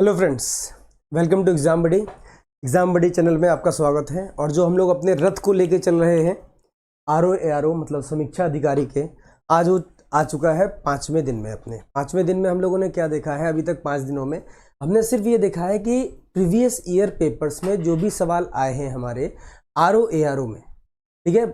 Hello friends, welcome to exam buddy channel में आपका स्वागत है। और जो हम लोग अपने रथ को लेके चल रहे हैं ROARO मतलब समीक्षा अधिकारी के, आज वो आ चुका है 5वें दिन में। अपने 5वें दिन में हम लोगों ने क्या देखा है? अभी तक 5 दिनों में हमने सिर्फ ये देखा है कि प्रीवियस ईयर पेपर्स में जो भी सवाल आए हैं हमारे ROARO में, ठीक है,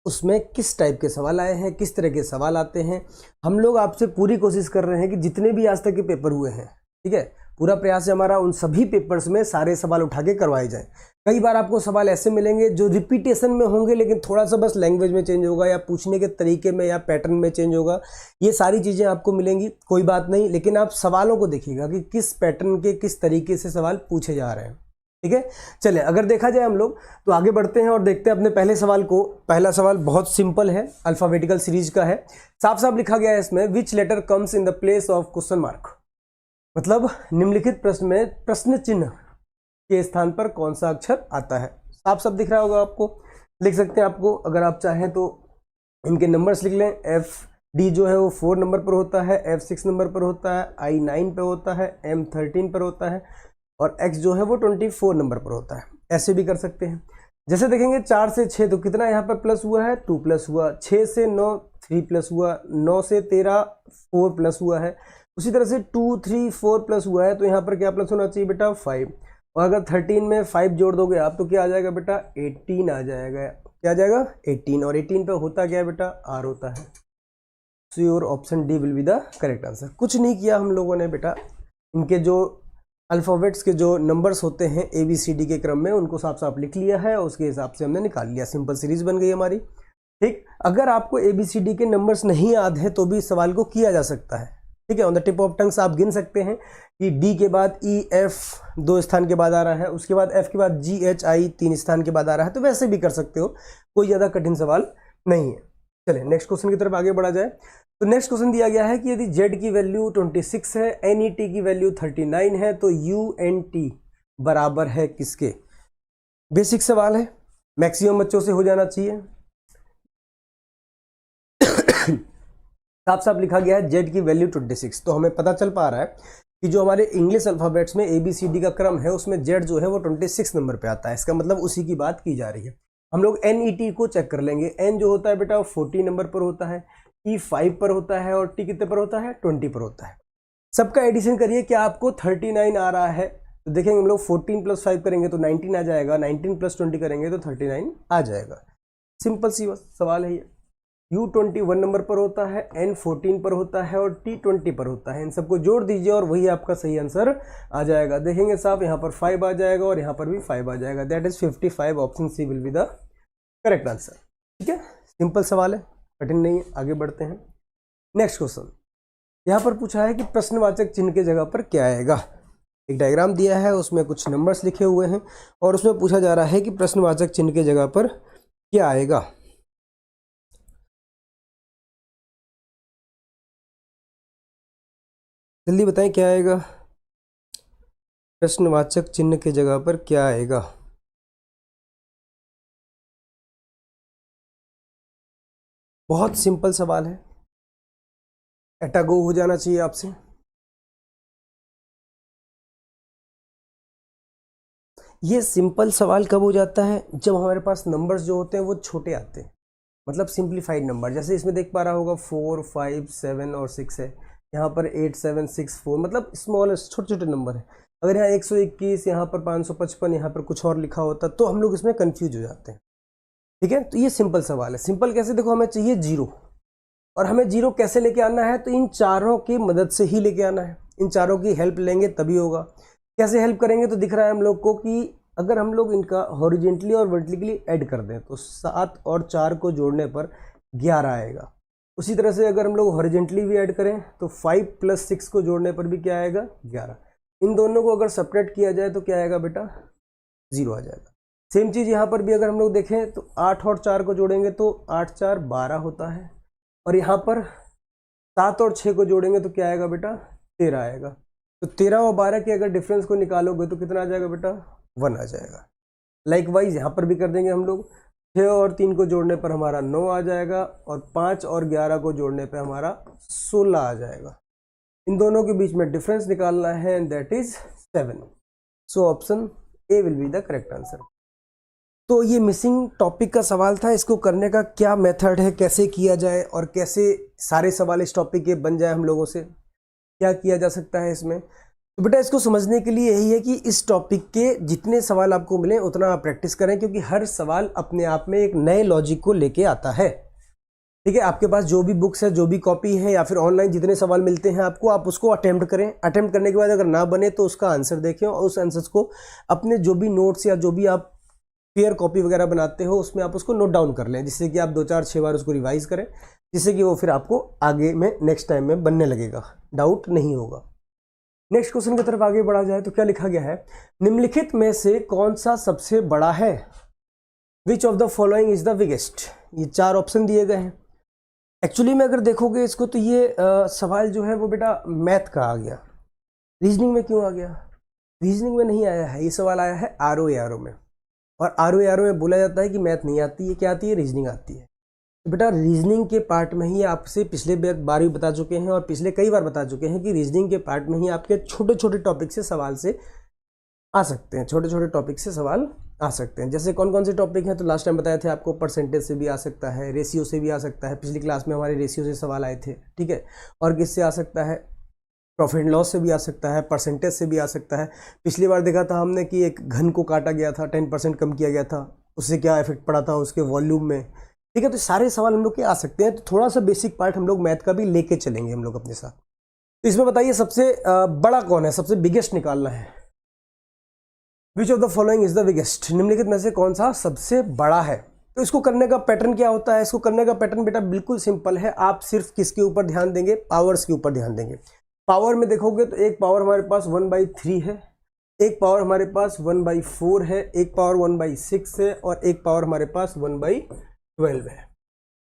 उसमें किस टाइप के सवाल आए हैं, किस तरह के सवाल आते हैं। हम लोग आपसे पूरी कोशिश कर रहे हैं कि जितने भी आज तक के पेपर हुए हैं, ठीक है, पूरा प्रयास है हमारा उन सभी पेपर्स में सारे सवाल उठा के करवाए जाएं। कई बार आपको सवाल ऐसे मिलेंगे जो रिपीटेशन में होंगे, लेकिन थोड़ा सा बस लैंग्वेज में चेंज होगा या पूछने के तरीके में या पैटर्न में चेंज होगा। ये सारी चीज़ें आपको मिलेंगी, कोई बात नहीं, लेकिन आप सवालों को देखिएगा कि किस पैटर्न के किस तरीके से सवाल पूछे जा रहे हैं। ठीक है, चले अगर देखा जाए हम लोग तो आगे बढ़ते हैं और देखते हैं अपने पहले सवाल को। पहला सवाल बहुत सिंपल है, अल्फाबेटिकल सीरीज का है। साफ साफ लिखा गया है इसमें, which letter comes in the place of question mark, मतलब निम्नलिखित प्रश्न में प्रश्न चिन्ह के स्थान पर कौन सा अक्षर आता है। साफ साफ दिख रहा होगा आपको, लिख सकते हैं आपको। अगर आप चाहें तो इनके नंबर्स लिख लें। FD जो है वो 4 नंबर पर होता है, F6 नंबर पर होता है, I 9 पे होता है, M 13 पर होता है और X जो है वो 24 नंबर पर होता है। ऐसे भी कर सकते हैं। जैसे देखेंगे 4 से 6 तो कितना यहाँ पर प्लस हुआ है, 2 प्लस हुआ। 6 से 9 3 प्लस हुआ। 9 से 13 4 प्लस हुआ है। उसी तरह से 2 3 4 प्लस हुआ है तो यहाँ पर क्या प्लस होना चाहिए बेटा, 5। और अगर 13 में 5 जोड़ दोगे आप तो क्या आ जाएगा बेटा, 18 आ जाएगा। क्या आ जाएगा, 18। और 18 पे होता क्या है बेटा, R होता है। So your option D will be the correct answer. कुछ नहीं किया हम लोगों ने बेटा, इनके जो अल्फ़ाबेट्स के जो नंबर्स होते हैं ABCD के क्रम में, उनको साफ साफ लिख लिया है, उसके हिसाब से हमने निकाल लिया। सिंपल सीरीज बन गई हमारी। ठीक, अगर आपको ABCD के नंबर्स नहीं याद है तो भी इस सवाल को किया जा सकता है। ठीक है, on the tip of tongues आप गिन सकते हैं कि D के बाद EF 2 स्थान के बाद आ रहा है, उसके बाद F के बाद GHI 3 स्थान के बाद आ रहा है। तो वैसे भी कर सकते हो, कोई ज़्यादा कठिन सवाल नहीं है। चलिए नेक्स्ट क्वेश्चन की तरफ आगे बढ़ा जाए। तो नेक्स्ट क्वेश्चन दिया गया है कि यदि Z की वैल्यू 26 है, NET की वैल्यू 39 है, तो UNT बराबर है किसके। बेसिक सवाल है, मैक्सिमम बच्चों से हो जाना चाहिए। साफ साफ लिखा गया है Z की वैल्यू 26, तो हमें पता चल पा रहा है कि जो हमारे इंग्लिश अल्फ़ाबेट्स में ABCD का क्रम है उसमें Z जो है वो 26 नंबर पे आता है। इसका मतलब उसी की बात की जा रही है। हम लोग NET को चेक कर लेंगे। N जो होता है बेटा 40 नंबर पर होता है, E 5 पर होता है और T कितने पर होता है, 20 पर होता है। सबका एडिशन करिए, क्या आपको 39 आ रहा है? तो देखेंगे हम लोग 14 + 5 करेंगे तो 19 आ जाएगा, 19 + 20 करेंगे तो 39 आ जाएगा। सिंपल सी सवाल है ये। U 21 नंबर पर होता है, N 14 पर होता है और T 20 पर होता है। इन सबको जोड़ दीजिए और वही आपका सही आंसर आ जाएगा। देखेंगे साहब, यहाँ पर 5 आ जाएगा और यहाँ पर भी 5 आ जाएगा। That is 55। Option C will be the correct answer. ठीक है, सिंपल सवाल है, कठिन नहीं है। आगे बढ़ते हैं। नेक्स्ट क्वेश्चन यहाँ पर पूछा है कि प्रश्नवाचक चिन्ह के जगह पर क्या आएगा। एक डायग्राम दिया है, उसमें कुछ नंबर्स लिखे हुए हैं और उसमें पूछा जा रहा है कि प्रश्नवाचक चिन्ह के जगह पर क्या आएगा। जल्दी बताएं क्या आएगा, प्रश्नवाचक चिन्ह के जगह पर क्या आएगा। बहुत सिंपल सवाल है, एटा गो हो जाना चाहिए आपसे। ये सिंपल सवाल कब हो जाता है, जब हमारे पास नंबर्स जो होते हैं वो छोटे आते हैं, मतलब सिंप्लीफाइड नंबर। जैसे इसमें देख पा रहा होगा 4 5 7 और 6 है, यहाँ पर 8 7 6 4, मतलब स्मॉल छोटे छोटे नंबर है। अगर यहाँ 121, यहाँ पर 555, यहाँ पर कुछ और लिखा होता तो हम लोग इसमें कंफ्यूज हो जाते हैं। ठीक है, तो ये सिंपल सवाल है। सिंपल कैसे, देखो हमें चाहिए 0 और हमें 0 कैसे लेके आना है, तो इन चारों की मदद से ही लेके आना है। इन चारों की हेल्प लेंगे तभी होगा। कैसे हेल्प करेंगे, तो दिख रहा है हम लोग को कि अगर हम लोग इनका हॉरिजेंटली और वर्टिकली ऐड कर दें तो 7 और 4 को जोड़ने पर 11 आएगा। उसी तरह से अगर हम लोग हॉरिजेंटली भी ऐड करें तो 5 + 6 को जोड़ने पर भी क्या आएगा, 11। इन दोनों को अगर सेपरेट किया जाए तो क्या आएगा बेटा, 0 आ जाएगा। सेम चीज़ यहाँ पर भी अगर हम लोग देखें तो 8 और 4 को जोड़ेंगे तो 8 4 12 होता है। और यहाँ पर 7 और 6 को जोड़ेंगे तो क्या आएगा बेटा, 13 आएगा। तो 13 और 12 के अगर डिफरेंस को निकालोगे तो कितना आ जाएगा बेटा, 1 आ जाएगा। लाइकवाइज यहाँ पर भी कर देंगे हम लोग। 6 और 3 को जोड़ने पर हमारा 9 आ जाएगा और 5 और 11 को जोड़ने पर हमारा 16 आ जाएगा। इन दोनों के बीच में डिफरेंस निकालना है and that is 7। So option A will be the correct answer. तो ये मिसिंग टॉपिक का सवाल था, इसको करने का क्या मेथड है, कैसे किया जाए और कैसे सारे सवाल इस टॉपिक के बन जाए हम लोगों से, क्या किया जा सकता है इसमें। तो बेटा इसको समझने के लिए यही है कि इस टॉपिक के जितने सवाल आपको मिले उतना आप प्रैक्टिस करें, क्योंकि हर सवाल अपने आप में एक नए लॉजिक को लेके आता है। ठीक है, आपके पास जो भी बुक्स है, जो भी कॉपी है, या फिर ऑनलाइन जितने सवाल मिलते हैं आपको, आप उसको अटेम्प्ट करें। अटेम्प्ट करने के बाद अगर ना बने तो उसका आंसर देखें और उस आंसर्स को अपने जो भी नोट्स या जो भी आप पेयर कॉपी वगैरह बनाते हो उसमें आप उसको नोट डाउन कर लें, जिससे कि आप 2 4 6 बार उसको रिवाइज करें, जिससे कि वो फिर आपको आगे में नेक्स्ट टाइम में बनने लगेगा, डाउट नहीं होगा। नेक्स्ट क्वेश्चन की तरफ आगे बढ़ा जाए तो क्या लिखा गया है, निम्नलिखित में से कौन सा सबसे बड़ा है, which of the following is the biggest. ये 4 ऑप्शन दिए गए हैं। एक्चुअली में अगर देखोगे इसको तो ये सवाल जो है वो बेटा मैथ का आ गया, रीजनिंग में क्यों आ गया, रीजनिंग में नहीं आया है, ये सवाल आया है ROA में। और ROA में बोला जाता है कि मैथ नहीं आती है, क्या आती है, रीजनिंग आती है। तो बेटा रीजनिंग के पार्ट में ही आपसे पिछले बार भी बता चुके हैं और पिछले कई बार बता चुके हैं कि रीजनिंग के पार्ट में ही आपके छोटे छोटे टॉपिक से सवाल से आ सकते हैं, छोटे छोटे टॉपिक से सवाल आ सकते हैं। जैसे कौन कौन से टॉपिक हैं, तो लास्ट टाइम बताए थे आपको, परसेंटेज से भी आ सकता है, रेशियो से भी आ सकता है, पिछली क्लास में हमारे रेशियो से सवाल आए थे। ठीक है, और किससे आ सकता है, प्रॉफिट एंड लॉस से भी आ सकता है, परसेंटेज से भी आ सकता है। पिछली बार देखा था हमने कि एक घन को काटा गया था, 10% कम किया गया था, उससे क्या इफेक्ट पड़ा था उसके वॉल्यूम में। ठीक है, तो सारे सवाल हम लोग के आ सकते हैं। तो थोड़ा सा बेसिक पार्ट हम लोग मैथ का भी लेके चलेंगे हम लोग अपने साथ। तो इसमें बताइए सबसे बड़ा कौन है, सबसे बिगेस्ट निकालना है। Which of the following is the biggest, निम्नलिखित में से कौन सा सबसे बड़ा है। तो इसको करने का पैटर्न क्या होता है, इसको करने का पैटर्न बेटा बिल्कुल सिंपल है। आप सिर्फ किसके ऊपर ध्यान देंगे, पावर्स के ऊपर ध्यान देंगे। पावर में देखोगे तो एक पावर हमारे पास 1/3 है, एक पावर हमारे पास 1/4 है, एक पावर 1/6 है और एक पावर हमारे पास 1/12 है।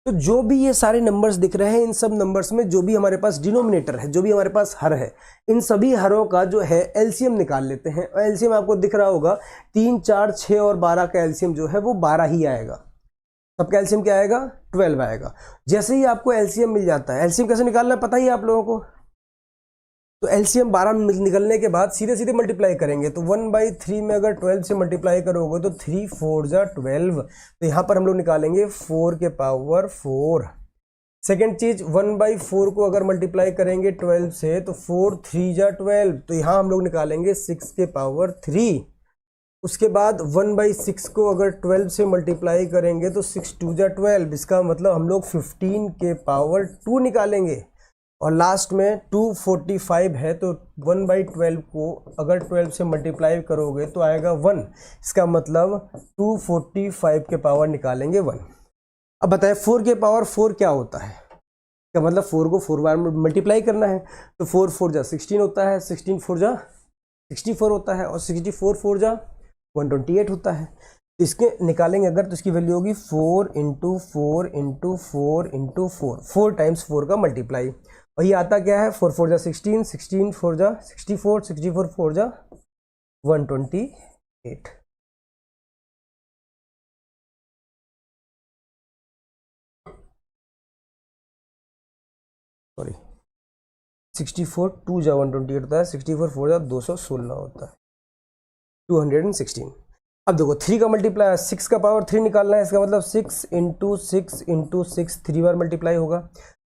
तो जो भी ये सारे नंबर्स दिख रहे हैं, इन सब नंबर्स में जो भी हमारे पास डिनोमिनेटर है, जो भी हमारे पास हर है, इन सभी हरों का जो है एलसीएम निकाल लेते हैं। और एलसीएम आपको दिख रहा होगा 3 4 6 और 12 का एलसीएम जो है वो 12 ही आएगा। सबका एलसीएम क्या आएगा, 12 आएगा। जैसे ही आपको एलसीएम मिल जाता है, एलसीएम कैसे निकालना है पता ही है आप लोगों को। तो एलसीएम 12 निकलने के बाद सीधे सीधे मल्टीप्लाई करेंगे। तो 1/3 में अगर 12 से मल्टीप्लाई करोगे तो 3 4 जा 12। तो यहाँ पर हम लोग निकालेंगे 4 के पावर 4। सेकेंड चीज 1/4 को अगर मल्टीप्लाई करेंगे 12 से तो 4 3 जा 12। तो यहाँ हम लोग निकालेंगे 6 के पावर 3। उसके बाद 1/6 को अगर 12 से मल्टीप्लाई करेंगे तो 6 2 जा 12। इसका मतलब हम लोग 15 के पावर 2 निकालेंगे। और लास्ट में 245 है, तो 1/12 को अगर 12 से मल्टीप्लाई करोगे तो आएगा 1। इसका मतलब 245 के पावर निकालेंगे 1। अब बताएं 4 के पावर 4 क्या होता है, इसका मतलब 4 को 4 बार मल्टीप्लाई करना है। तो 4 4 जा 16 होता है, 16 4 जा 64 होता है और 64 4 जा 128 होता है। इसके निकालेंगे अगर तो इसकी वैल्यू होगी 4 × 4 × 4 × 4, 4 टाइम्स 4 का मल्टीप्लाई। और ये आता क्या है, 4 4 जा 16, 16 4 जा 64, 64 4 जा 128। सॉरी 64 2 जा 128 होता है, 64 4 जा 216 होता है, 216। अब देखो 3 का मल्टीप्लाई 6 का पावर 3 निकालना है। इसका मतलब 6 × 6 × 6 3 बार मल्टीप्लाई होगा।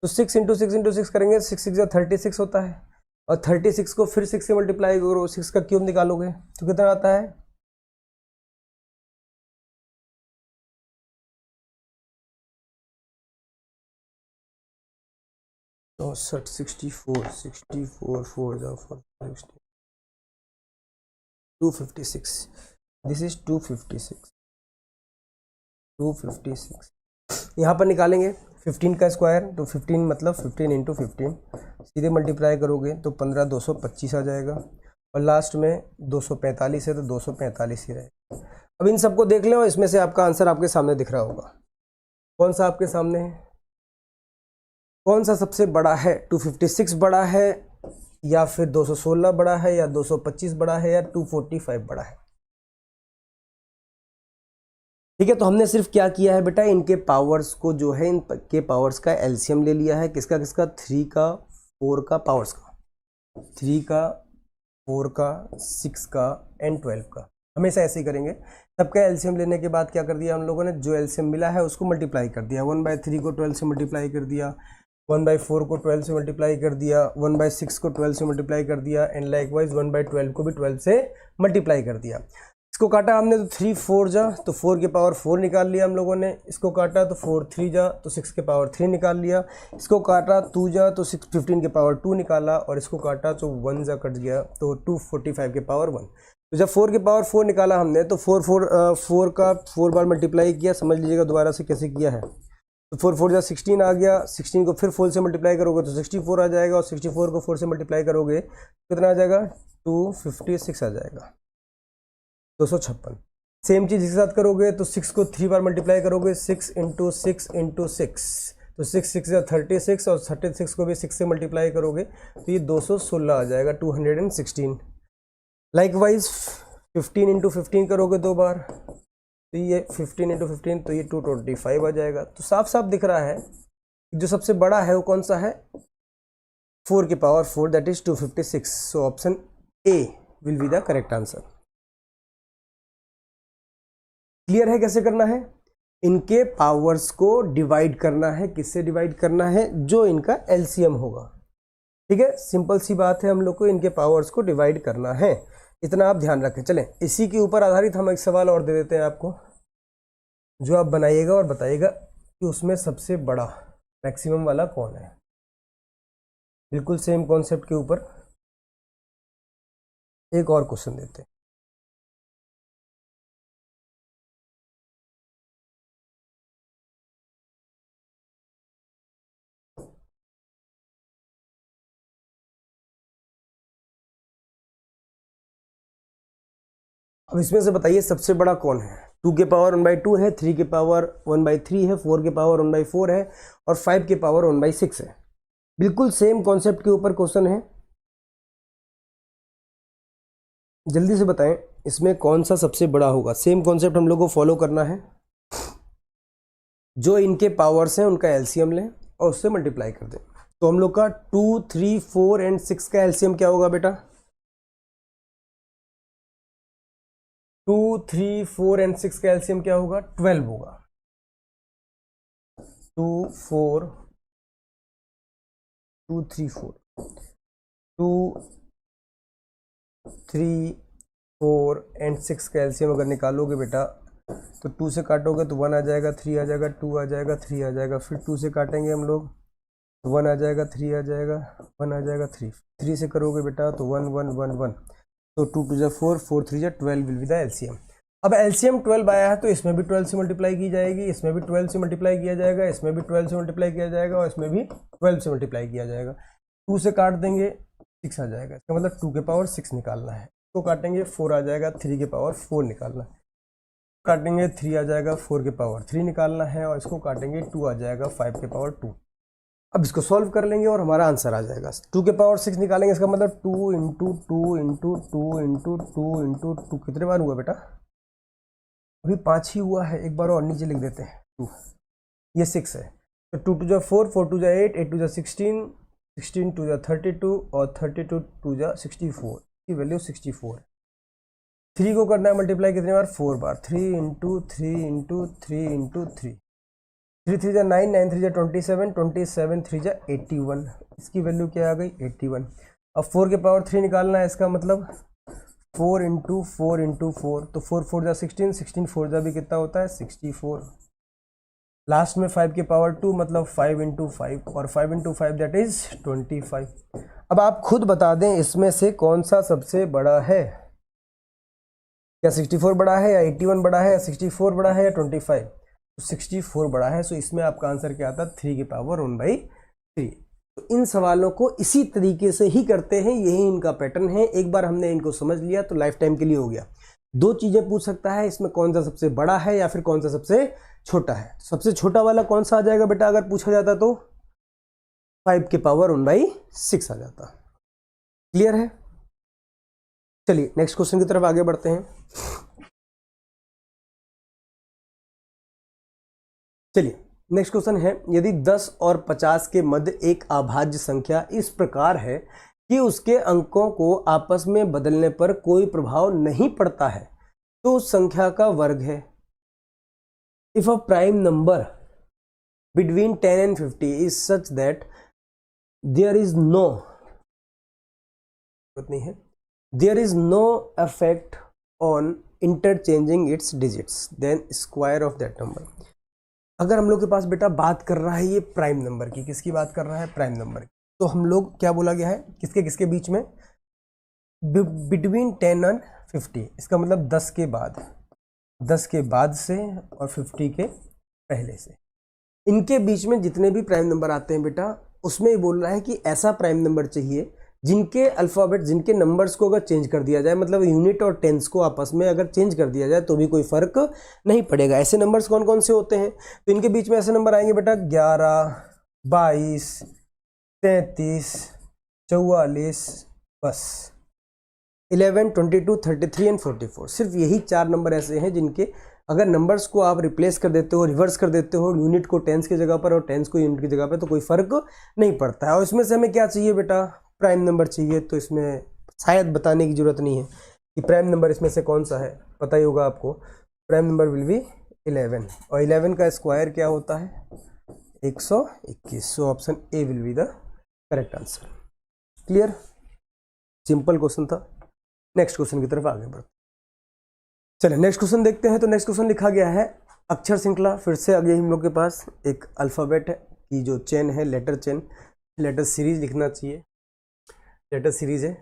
तो 6 × 6 × 6 करेंगे, 6 6 जा 36 होता है और 36 को फिर 6 से मल्टीप्लाई करो, 6 का क्यूब निकालोगे तो कितना आता है, तो 64 64 4 जा 256। दिस इज 256 यहाँ पर निकालेंगे 15 का स्क्वायर। तो 15 मतलब 15 × 15, सीधे मल्टीप्लाई करोगे तो 15 225 आ जाएगा और लास्ट में 245 है तो 245 ही रहेगा। अब इन सबको देख लें और इसमें से आपका आंसर आपके सामने दिख रहा होगा। कौन सा आपके सामने है, कौन सा सबसे बड़ा है, 256 बड़ा है या फिर 216 बड़ा है या 225 बड़ा है या 245 बड़ा है। ठीक है, तो हमने सिर्फ क्या किया है बेटा, इनके पावर्स को जो है इनके पावर्स का एलसीएम ले लिया है। किसका किसका, 3 का 4 का पावर्स का, 3 का 4 का, 6 का एंड 12 का। हमेशा ऐसे ही करेंगे। सबका एलसीएम लेने के बाद क्या कर दिया हम लोगों ने, जो एलसीएम मिला है उसको मल्टीप्लाई कर दिया। 1/3 को 12 से मल्टीप्लाई कर दिया, 1/4 को 12 से मल्टीप्लाई कर दिया, 1/6 को 12 से मल्टीप्लाई कर दिया एंड लाइकवाइज 1/12 को भी 12 से मल्टीप्लाई कर दिया। इसको काटा हमने तो 3 4 जा तो 4 के पावर 4 निकाल लिया हम लोगों ने। इसको काटा तो 4 3 जा तो 6 के पावर 3 निकाल लिया। इसको काटा 2 जा तो 6 15 के पावर 2 निकाला, और इसको काटा तो 1 जा कट गया तो 245 के पावर 1। तो जब 4 के पावर 4 निकाला हमने तो 4 का 4 बार मल्टीप्लाई किया। समझ लीजिएगा दोबारा से कैसे किया है। तो 4 4 जा 16 आ गया, 16 को फिर 4 से मल्टीप्लाई करोगे तो 64 आ जाएगा, और 64 को 4 से मल्टीप्लाई करोगे कितना आ जाएगा, 256 आ जाएगा, 256। सेम चीज़ इसके साथ करोगे तो 6 को 3 बार मल्टीप्लाई करोगे, 6 × 6 × 6 तो 6 6 या 36, और 36 को भी 6 से मल्टीप्लाई करोगे तो ये 216 आ जाएगा, 216। लाइकवाइज 15 × 15 करोगे 2 बार तो ये 15 × 15 तो ये 225 आ जाएगा। तो साफ साफ दिख रहा है जो सबसे बड़ा है वो कौन सा है, 4 के power 4 that is 256। So option A will be the correct answer. Clear है कैसे करना है, इनके पावर्स को डिवाइड करना है। किससे डिवाइड करना है, जो इनका एलसीएम होगा। ठीक है, सिंपल सी बात है, हम लोग को इनके पावर्स को डिवाइड करना है, इतना आप ध्यान रखें। चलें, इसी के ऊपर आधारित हम एक सवाल और दे देते हैं आपको, जो आप बनाइएगा और बताइएगा कि उसमें सबसे बड़ा मैक्सिमम वाला कौन है। बिल्कुल सेम कॉन्सेप्ट के ऊपर एक और क्वेश्चन देते हैं। अब इसमें से बताइए सबसे बड़ा कौन है। 2 के पावर 1/2 है, 3 के पावर 1/3 है, 4 के पावर 1/4 है, और 5 के पावर 1/6 है। बिल्कुल सेम कॉन्सेप्ट के ऊपर क्वेश्चन है, जल्दी से बताएं इसमें कौन सा सबसे बड़ा होगा। सेम कॉन्सेप्ट हम लोग को फॉलो करना है, जो इनके पावर्स हैं उनका एलसीएम लें और उससे मल्टीप्लाई कर दें। तो हम लोग का 2 3 4 एंड 6 का एलसीएम क्या होगा बेटा, 2 3 4 एंड 6 का एलसीएम क्या होगा, 12 होगा। 2 4 2 3 4 2 3 4 एंड 6 का एलसीएम अगर निकालोगे बेटा तो 2 से काटोगे तो 1 आ जाएगा, 3 आ जाएगा, 2 आ जाएगा, 3 आ जाएगा, फिर 2 से काटेंगे हम लोग तो 1 आ जाएगा, 3 आ जाएगा, 1 आ जाएगा, 3 से करोगे बेटा तो 1 1 1 1 तो 2 2 4 4 3 12 विल बी द एलसीएम। अब एलसीएम 12 आया है तो इसमें भी 12 से मल्टीप्लाई की जाएगी, इसमें भी 12 से मल्टीप्लाई किया जाएगा, इसमें भी 12 से मल्टीप्लाई किया जाएगा, और इसमें भी 12 से मल्टीप्लाई किया जाएगा। 2 से काट देंगे 6 आ जाएगा, इसका मतलब 2 के पावर 6 निकालना है। तो काटेंगे 4 आ जाएगा, 3 के पावर 4 निकालना है, काटेंगे 3 आ जाएगा, 4 के पावर 3 निकालना है, और इसको काटेंगे 2 आ जाएगा, 5 के पावर 2। अब इसको सॉल्व कर लेंगे और हमारा आंसर आ जाएगा। 2 के पावर 6 निकालेंगे, इसका मतलब 2 × 2 × 2 × 2 × 2 कितने बार हुआ बेटा, अभी 5 ही हुआ है। एक बार और नीचे लिख देते हैं 2, ये 6 है तो 2 2 जा 4 4 2 जा 8 8 2 जा 16 16 2 जा 32 और 32 2 जा 64 की वैल्यू 64 है। 3 को करना है मल्टीप्लाई कितने बार, 4 बार, 3 × 3 × 3 × 3 3 3 जा 9 9 3 जा 27 27 3 जा 81, इसकी वैल्यू क्या आ गई 81। अब 4 के पावर 3 निकालना है, इसका मतलब 4 × 4 × 4 तो 4 4 जा 16 16 4 जा भी कितना होता है 64। लास्ट में 5 के पावर 2 मतलब 5 × 5 और 5 × 5 दैट इज 25। अब आप खुद बता दें इसमें से कौन सा सबसे बड़ा है, क्या 64 बड़ा है या 81 बड़ा है या 64 बड़ा है या 25, तो 64 बड़ा है। सो इसमें आपका आंसर क्या आता है 3 की पावर 1/3। तो इन सवालों को इसी तरीके से ही करते हैं, यही इनका पैटर्न है। एक बार हमने इनको समझ लिया तो लाइफ टाइम के लिए हो गया। 2 चीजें पूछ सकता है, इसमें कौन सा सबसे बड़ा है या फिर कौन सा सबसे छोटा है। सबसे छोटा वाला कौन सा आ जाएगा बेटा, अगर पूछा जाता तो 5 की पावर 1/6 आ जाता। क्लियर है, चलिए नेक्स्ट क्वेश्चन की तरफ आगे बढ़ते हैं। चलिए नेक्स्ट क्वेश्चन है, यदि 10 और 50 के मध्य एक अभाज्य संख्या इस प्रकार है कि उसके अंकों को आपस में बदलने पर कोई प्रभाव नहीं पड़ता है तो उस संख्या का वर्ग है। If a prime number between 10 and 50 is such that there is no effect on interchanging its digits, then square of that number। अगर हम लोग के पास बेटा बात कर रहा है ये प्राइम नंबर की, किसकी बात कर रहा है? प्राइम नंबर की। तो हम लोग क्या बोला गया है, किसके किसके बीच में? बिटवीन 10 and 50, इसका मतलब 10 के बाद से और 50 के पहले से, इनके बीच में जितने भी प्राइम नंबर आते हैं बेटा, उसमें ये बोल रहा है कि ऐसा प्राइम नंबर चाहिए जिनके अल्फ़ाबेट, जिनके नंबर्स को अगर चेंज कर दिया जाए, मतलब यूनिट और टेंस को आपस में अगर चेंज कर दिया जाए तो भी कोई फ़र्क नहीं पड़ेगा। ऐसे नंबर्स कौन कौन से होते हैं? तो इनके बीच में ऐसे नंबर आएंगे बेटा 11, 22, 33, 44, बस 11, 22, 33 एंड 44। सिर्फ यही 4 नंबर ऐसे हैं जिनके अगर नंबर्स को आप रिप्लेस कर देते हो, रिवर्स कर देते हो, यूनिट को टेंस की जगह पर और टेंस को यूनिट की जगह पर, तो कोई फ़र्क नहीं पड़ता है। और इसमें से हमें क्या चाहिए बेटा? प्राइम नंबर चाहिए। तो इसमें शायद बताने की ज़रूरत नहीं है कि प्राइम नंबर इसमें से कौन सा है, पता ही होगा आपको। प्राइम नंबर विल बी 11 और 11 का स्क्वायर क्या होता है? 121। So option A will be the correct answer. Clear? Simple question था। नेक्स्ट क्वेश्चन की तरफ आगे बढ़ते। चलिए नेक्स्ट क्वेश्चन देखते हैं। तो नेक्स्ट क्वेश्चन लिखा गया है अक्षर श्रृंखला। फिर से आगे हम लोग के पास एक अल्फ़ाबेट की जो चेन है, लेटर चेन, लेटर सीरीज लिखना चाहिए। लेटर सीरीज है,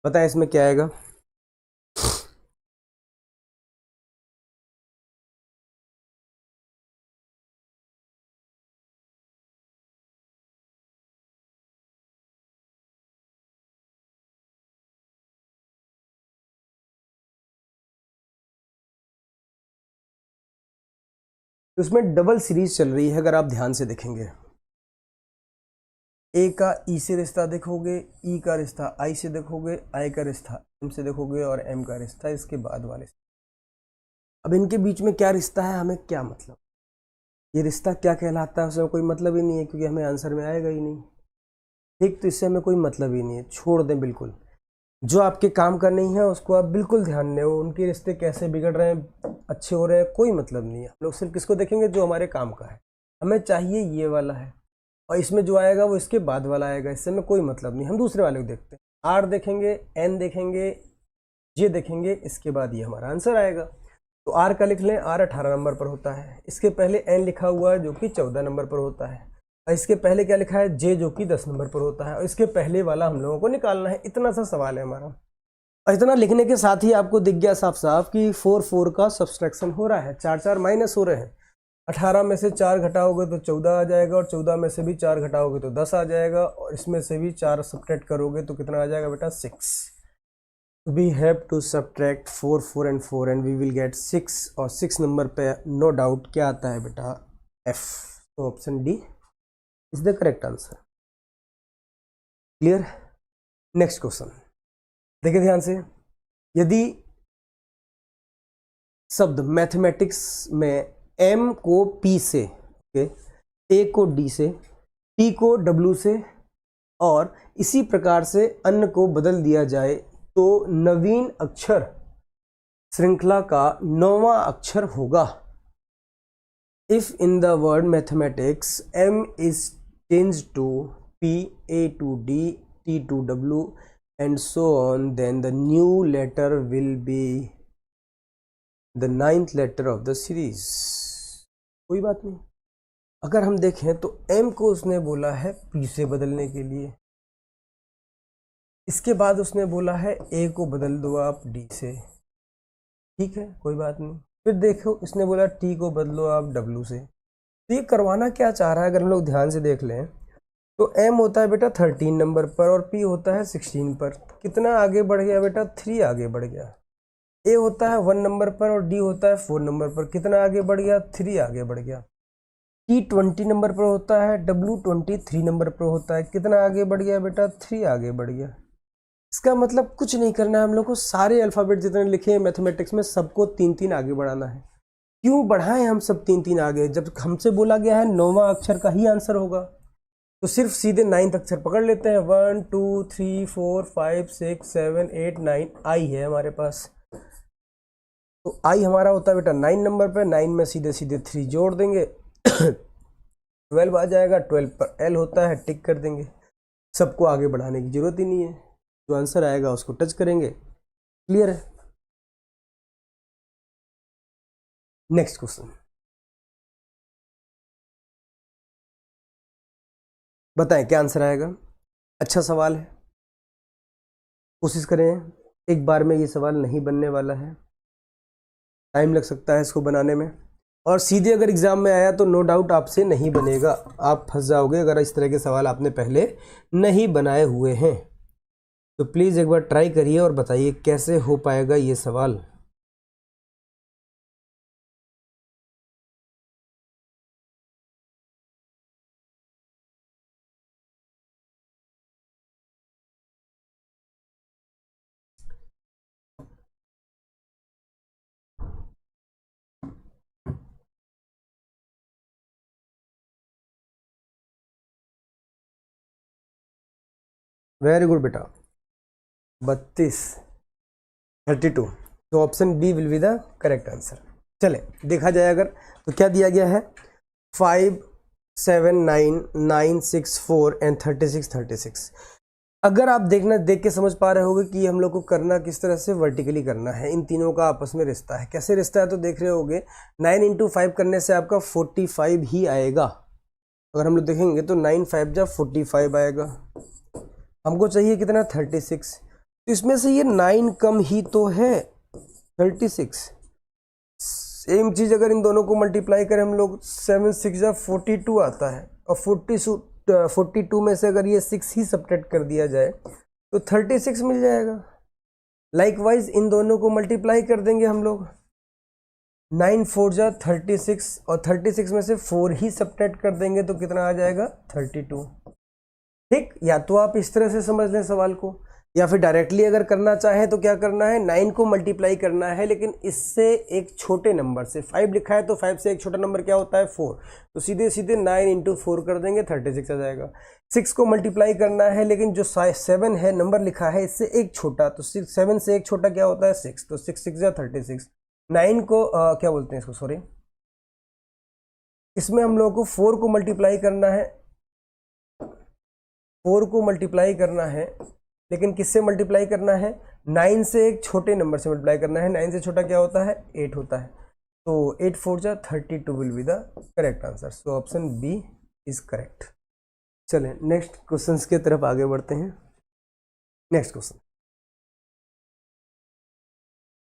बताएं इसमें क्या आएगा? उसमें डबल सीरीज चल रही है, अगर आप ध्यान से देखेंगे। ए का ई से रिश्ता देखोगे, ई का रिश्ता आई से देखोगे, आई का रिश्ता एम से देखोगे और एम का रिश्ता इसके बाद वाले से। अब इनके बीच में क्या रिश्ता है, हमें क्या मतलब, ये रिश्ता क्या कहलाता है, उसमें कोई मतलब ही नहीं है, क्योंकि हमें आंसर में आएगा ही नहीं। ठीक, तो इससे हमें कोई मतलब ही नहीं है, छोड़ दें बिल्कुल। जो आपके काम का नहीं है उसको आप बिल्कुल ध्यान दें। उनके रिश्ते कैसे बिगड़ रहे हैं, अच्छे हो रहे हैं, कोई मतलब नहीं है। हम लोग सिर्फ किसको देखेंगे? जो हमारे काम का है। हमें चाहिए ये वाला है, और इसमें जो आएगा वो इसके बाद वाला आएगा, इससे हमें कोई मतलब नहीं। हम दूसरे वाले को देखते हैं। आर देखेंगे, एन देखेंगे, जे देखेंगे, इसके बाद ये हमारा आंसर आएगा। तो आर का लिख लें, आर 18 नंबर पर होता है। इसके पहले एन लिखा हुआ है जो कि 14 नंबर पर होता है, और इसके पहले क्या लिखा है? जे, जो कि 10 नंबर पर होता है। और इसके पहले वाला हम लोगों को निकालना है। इतना सा सवाल है हमारा। और इतना लिखने के साथ ही आपको दिख गया साफ साफ कि 4 का सब्सट्रैक्शन हो रहा है, 4 माइनस हो रहे हैं। 18 में से 4 घटाओगे तो 14 आ जाएगा, और 14 में से भी 4 घटाओगे तो 10 आ जाएगा, और इसमें से भी 4 सब्ट्रैक्ट करोगे तो कितना आ जाएगा बेटा? 6। We have to subtract 4 and 4 and we will get 6। और 6 नंबर पे नो डाउट क्या आता है बेटा? एफ। तो option D is the correct answer. Clear? Next question देखिए ध्यान से। यदि शब्द मैथमेटिक्स में m को p से, a को d से, t को w से और इसी प्रकार से अन्य को बदल दिया जाए तो नवीन अक्षर श्रृंखला का 9वां अक्षर होगा। If in the word mathematics m is changed to p, a to d, t to w and so on, then the new letter will be the 9th letter of the series। कोई बात नहीं। अगर हम देखें तो m को उसने बोला है p से बदलने के लिए, इसके बाद उसने बोला है a को बदल दो आप d से, ठीक है, कोई बात नहीं। फिर देखो इसने बोला t को बदलो आप w से। तो ये करवाना क्या चाह रहा है, अगर हम लोग ध्यान से देख लें तो m होता है बेटा 13 नंबर पर और p होता है 16 पर। कितना आगे बढ़ गया बेटा? 3 आगे बढ़ गया। a होता है 1 नंबर पर और d होता है 4 नंबर पर। कितना आगे बढ़ गया? 3 आगे बढ़ गया। t 20 नंबर पर होता है, w 23 नंबर पर होता है। कितना आगे बढ़ गया बेटा? 3 आगे बढ़ गया। इसका मतलब कुछ नहीं करना है हम लोग को, सारे अल्फ़ाबेट जितने लिखे हैं मैथमेटिक्स में सबको 3-3 आगे बढ़ाना है। क्यों बढ़ाएं हम सब 3-3 आगे, जब हमसे बोला गया है 9वां अक्षर का ही आंसर होगा। तो सिर्फ सीधे 9 अक्षर पकड़ लेते हैं, 1 2 3 4 5 6 7 8 9, आई है हमारे पास। तो आई हमारा होता है बेटा 9 नंबर पे, 9 में सीधे सीधे 3 जोड़ देंगे 12 आ जाएगा, 12 पर एल होता है, टिक कर देंगे। सबको आगे बढ़ाने की जरूरत ही नहीं है, जो आंसर आएगा उसको टच करेंगे। क्लियर है? नेक्स्ट क्वेश्चन, बताएं क्या आंसर आएगा। अच्छा सवाल है, कोशिश करें, एक बार में ये सवाल नहीं बनने वाला है, टाइम लग सकता है इसको बनाने में, और सीधे अगर एग्जाम में आया तो नो डाउट आपसे नहीं बनेगा, आप फंस जाओगे अगर इस तरह के सवाल आपने पहले नहीं बनाए हुए हैं। तो प्लीज़ एक बार ट्राई करिए और बताइए कैसे हो पाएगा ये सवाल। वेरी गुड बेटा, 32 32, तो option B will be the correct answer. चले देखा जाए अगर, तो क्या दिया गया है, 5 7 9 9 6 4 एंड 36 36। अगर आप देख के समझ पा रहे होगे कि हम लोग को करना किस तरह से, वर्टिकली करना है, इन तीनों का आपस में रिश्ता है। कैसे रिश्ता है तो देख रहे होगे, 9 इंटू 5 करने से आपका 45 ही आएगा। अगर हम लोग देखेंगे तो 9 5 जा 45 आएगा, हमको चाहिए कितना, 36। तो इसमें से ये 9 कम ही तो है 36। सेम चीज अगर इन दोनों को मल्टीप्लाई करें हम लोग, 7 6 जा 42 आता है, और 42 में से अगर ये 6 ही सब्ट्रैक्ट कर दिया जाए तो 36 मिल जाएगा। लाइकवाइज इन दोनों को मल्टीप्लाई कर देंगे हम लोग, 9 4 जा 36, और 36 में से 4 ही सब्ट्रैक्ट कर देंगे तो कितना आ जाएगा, 32। ठीक, या तो आप इस तरह से समझ लें सवाल को, या फिर डायरेक्टली अगर करना चाहें तो क्या करना है, 9 को मल्टीप्लाई करना है, लेकिन इससे एक छोटे नंबर से। 5 लिखा है तो 5 से एक छोटा नंबर क्या होता है, 4, तो सीधे सीधे 9 इंटू 4 कर देंगे, 36 आ जाएगा। 6 को मल्टीप्लाई करना है, लेकिन जो 7 है नंबर लिखा है इससे एक छोटा, तो 7 से एक छोटा क्या होता है, 6, तो 6 6 जा 36। 9 को क्या बोलते हैं इसको, सॉरी, इसमें हम लोगों को 4 को मल्टीप्लाई करना है, 4 को मल्टीप्लाई करना है, लेकिन किससे मल्टीप्लाई करना है, 9 से एक छोटे नंबर से मल्टीप्लाई करना है। 9 से छोटा क्या होता है, 8 होता है, तो 8 4 जा 32 will be the correct answer. So option B is correct. चलें नेक्स्ट क्वेश्चन की तरफ आगे बढ़ते हैं। नेक्स्ट क्वेश्चन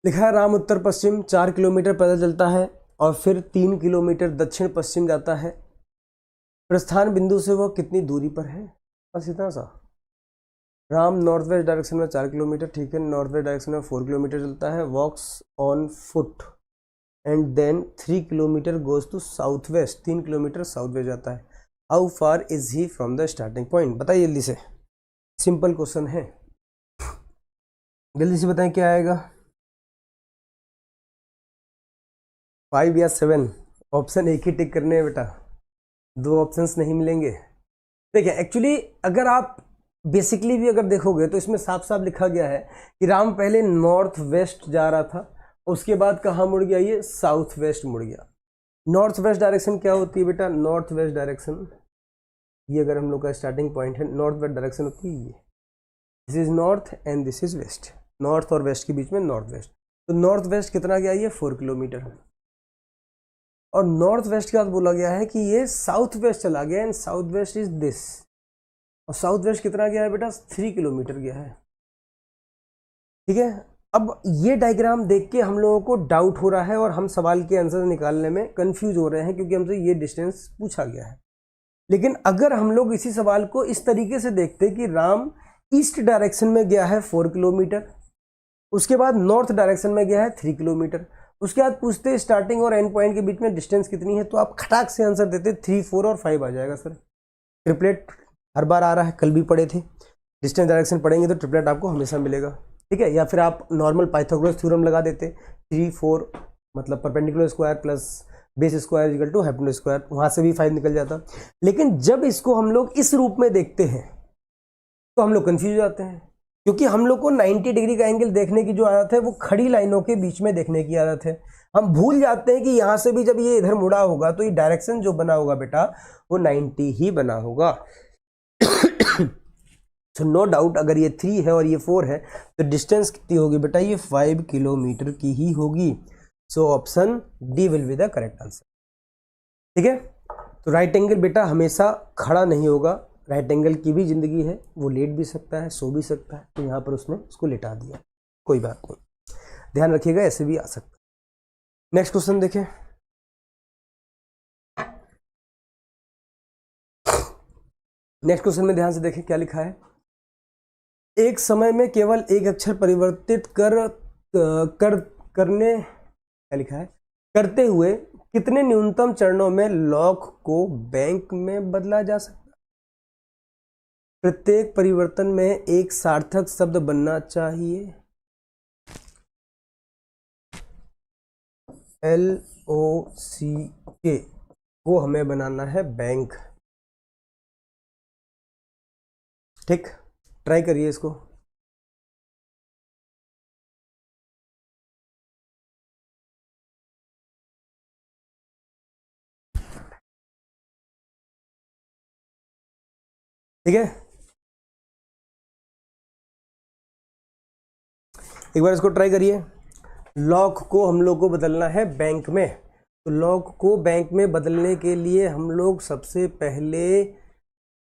लिखा है, राम उत्तर पश्चिम 4 किलोमीटर पैदल चलता है और फिर 3 किलोमीटर दक्षिण पश्चिम जाता है, प्रस्थान बिंदु से वह कितनी दूरी पर है। बस इतना सा। राम नॉर्थ वेस्ट डायरेक्शन में 4 किलोमीटर, ठीक है, नॉर्थ वेस्ट डायरेक्शन में 4 किलोमीटर चलता है, walks on foot and then 3 kilometre goes to south west, 3 kilometre south west जाता है। How far is he from the starting point. बताइए जल्दी से, सिंपल क्वेश्चन है, जल्दी से बताएं क्या आएगा, 5 या 7। ऑप्शन एक ही टिक करने हैं बेटा, 2 ऑप्शंस नहीं मिलेंगे। देखिए एक्चुअली अगर आप बेसिकली भी अगर देखोगे तो इसमें साफ साफ लिखा गया है कि राम पहले नॉर्थ वेस्ट जा रहा था, उसके बाद कहाँ मुड़ गया, ये साउथ वेस्ट मुड़ गया। नॉर्थ वेस्ट डायरेक्शन क्या होती है बेटा, नॉर्थ वेस्ट डायरेक्शन, ये अगर हम लोग का स्टार्टिंग पॉइंट है, नॉर्थ वेस्ट डायरेक्शन होती है ये, this is north and this is west, north और वेस्ट के बीच में नॉर्थ वेस्ट। तो नॉर्थ वेस्ट कितना गया, ये 4 किलोमीटर, और नॉर्थ वेस्ट के बाद बोला गया है कि ये साउथ वेस्ट चला गया, and south west is this, और साउथ वेस्ट कितना गया है बेटा, 3 किलोमीटर गया है। ठीक है, अब ये डायग्राम देख के हम लोगों को डाउट हो रहा है और हम सवाल के आंसर निकालने में कंफ्यूज हो रहे हैं, क्योंकि हमसे ये डिस्टेंस पूछा गया है। लेकिन अगर हम लोग इसी सवाल को इस तरीके से देखते कि राम ईस्ट डायरेक्शन में गया है 4 किलोमीटर, उसके बाद नॉर्थ डायरेक्शन में गया है 3 किलोमीटर, उसके बाद पूछते स्टार्टिंग और एंड पॉइंट के बीच में डिस्टेंस कितनी है, तो आप खटाक से आंसर देते 3 4 और 5 आ जाएगा। सर ट्रिपलेट हर बार आ रहा है, कल भी पढ़े थे, डिस्टेंस डायरेक्शन पढ़ेंगे तो ट्रिपलेट आपको हमेशा मिलेगा। ठीक है, या फिर आप नॉर्मल पाइथागोरस थ्योरम लगा देते, 3 4 मतलब perpendicular square plus base square equal to hypotenuse square, वहाँ से भी 5 निकल जाता। लेकिन जब इसको हम लोग इस रूप में देखते हैं तो हम लोग कंफ्यूज हो जाते हैं, क्योंकि हम लोग को 90 डिग्री का एंगल देखने की जो आदत है वो खड़ी लाइनों के बीच में देखने की आदत है। हम भूल जाते हैं कि यहाँ से भी जब ये इधर मुड़ा होगा तो ये डायरेक्शन जो बना होगा बेटा वो 90 ही बना होगा। तो नो डाउट अगर ये 3 है और ये 4 है तो डिस्टेंस कितनी होगी बेटा, ये 5 किलोमीटर की ही होगी। So option D will be the correct answer. ठीक है, तो राइट एंगल बेटा हमेशा खड़ा नहीं होगा, राइट एंगल की भी जिंदगी है, वो लेट भी सकता है, सो भी सकता है, तो यहाँ पर उसने उसको लेटा दिया, कोई बात नहीं, ध्यान रखिएगा, ऐसे भी आ सकता है। नेक्स्ट क्वेश्चन देखें। नेक्स्ट क्वेश्चन में ध्यान से देखें क्या लिखा है। एक समय में केवल एक अक्षर परिवर्तित करने क्या लिखा है, करते हुए कितने न्यूनतम चरणों में लॉक को बैंक में बदला जा सकता है। प्रत्येक परिवर्तन में एक सार्थक शब्द बनना चाहिए। LOCK को हमें बनाना है बैंक। ठीक, ट्राई करिए इसको। ठीक है, एक बार इसको ट्राई करिए। लॉक को हम लोग को बदलना है बैंक में, तो लॉक को बैंक में बदलने के लिए हम लोग सबसे पहले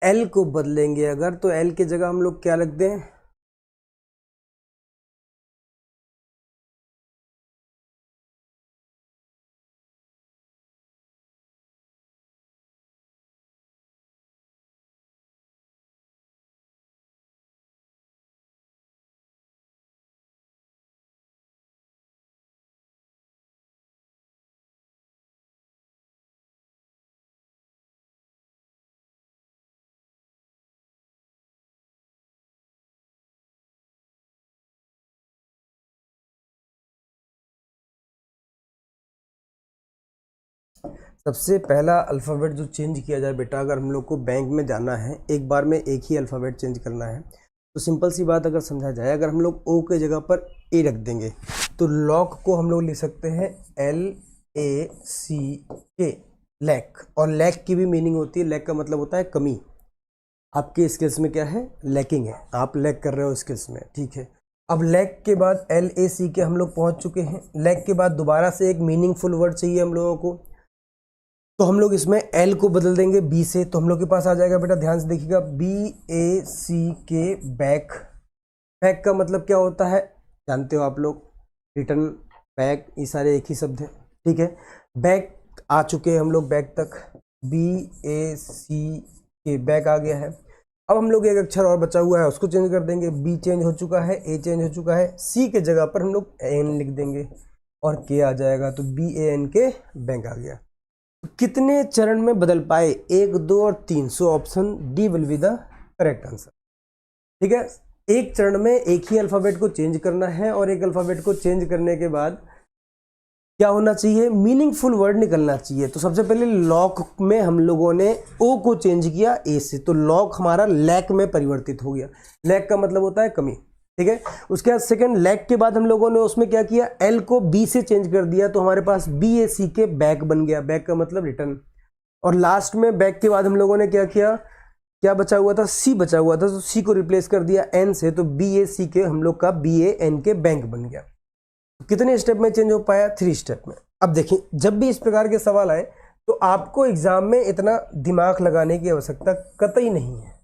एल को बदलेंगे। अगर तो एल की जगह हम लोग क्या रख दें, सबसे पहला अल्फ़ाबेट जो चेंज किया जाए बेटा, अगर हम लोग को बैंक में जाना है, एक बार में एक ही अल्फ़ाबेट चेंज करना है, तो सिंपल सी बात अगर समझा जाए, अगर हम लोग ओ के जगह पर ए रख देंगे तो लॉक को हम लोग लिख सकते हैं LACK, लैक। और लैक की भी मीनिंग होती है, लैक का मतलब होता है कमी। आपके स्किल्स में क्या है, लैकिंग है, आप लैक कर रहे हो स्किल्स में, ठीक है। अब लैक के बाद LACK हम लोग पहुंच चुके हैं। लैक के बाद दोबारा से एक मीनिंगफुल वर्ड चाहिए हम लोगों को, तो हम लोग इसमें एल को बदल देंगे बी से, तो हम लोग के पास आ जाएगा बेटा, ध्यान से देखिएगा, BACK, बैक। बैक का मतलब क्या होता है जानते हो आप लोग, रिटर्न, बैक, ये सारे एक ही शब्द है, ठीक है। बैक आ चुके हैं हम लोग, बैक तक, BACK, बैक आ गया है। अब हम लोग एक अक्षर और बचा हुआ है, उसको चेंज कर देंगे। बी चेंज हो चुका है, ए चेंज हो चुका है, सी के जगह पर हम लोग एन लिख देंगे और के आ जाएगा, तो BANK, बैंक आ गया। कितने चरण में बदल पाए, 1, 2 और 3, so option D will be the correct answer. ठीक है, एक चरण में एक ही अल्फाबेट को चेंज करना है, और एक अल्फाबेट को चेंज करने के बाद क्या होना चाहिए, मीनिंगफुल वर्ड निकलना चाहिए। तो सबसे पहले लॉक में हम लोगों ने ओ को चेंज किया ए से, तो लॉक हमारा लैक में परिवर्तित हो गया। लैक का मतलब होता है कमी, ठीक है। उसके बाद सेकंड लैक के बाद हम लोगों ने उसमें क्या किया, एल को बी से चेंज कर दिया, तो हमारे पास BACK, बैक बन गया, बैक का मतलब रिटर्न। और लास्ट में बैक के बाद हम लोगों ने क्या किया, क्या बचा हुआ था, सी बचा हुआ था, तो सी को रिप्लेस कर दिया एन से, तो BACK हम लोग का BANK, बैंक बन गया। कितने स्टेप में चेंज हो पाया, 3 स्टेप में। अब देखिए, जब भी इस प्रकार के सवाल आए तो आपको एग्जाम में इतना दिमाग लगाने की आवश्यकता कतई नहीं है,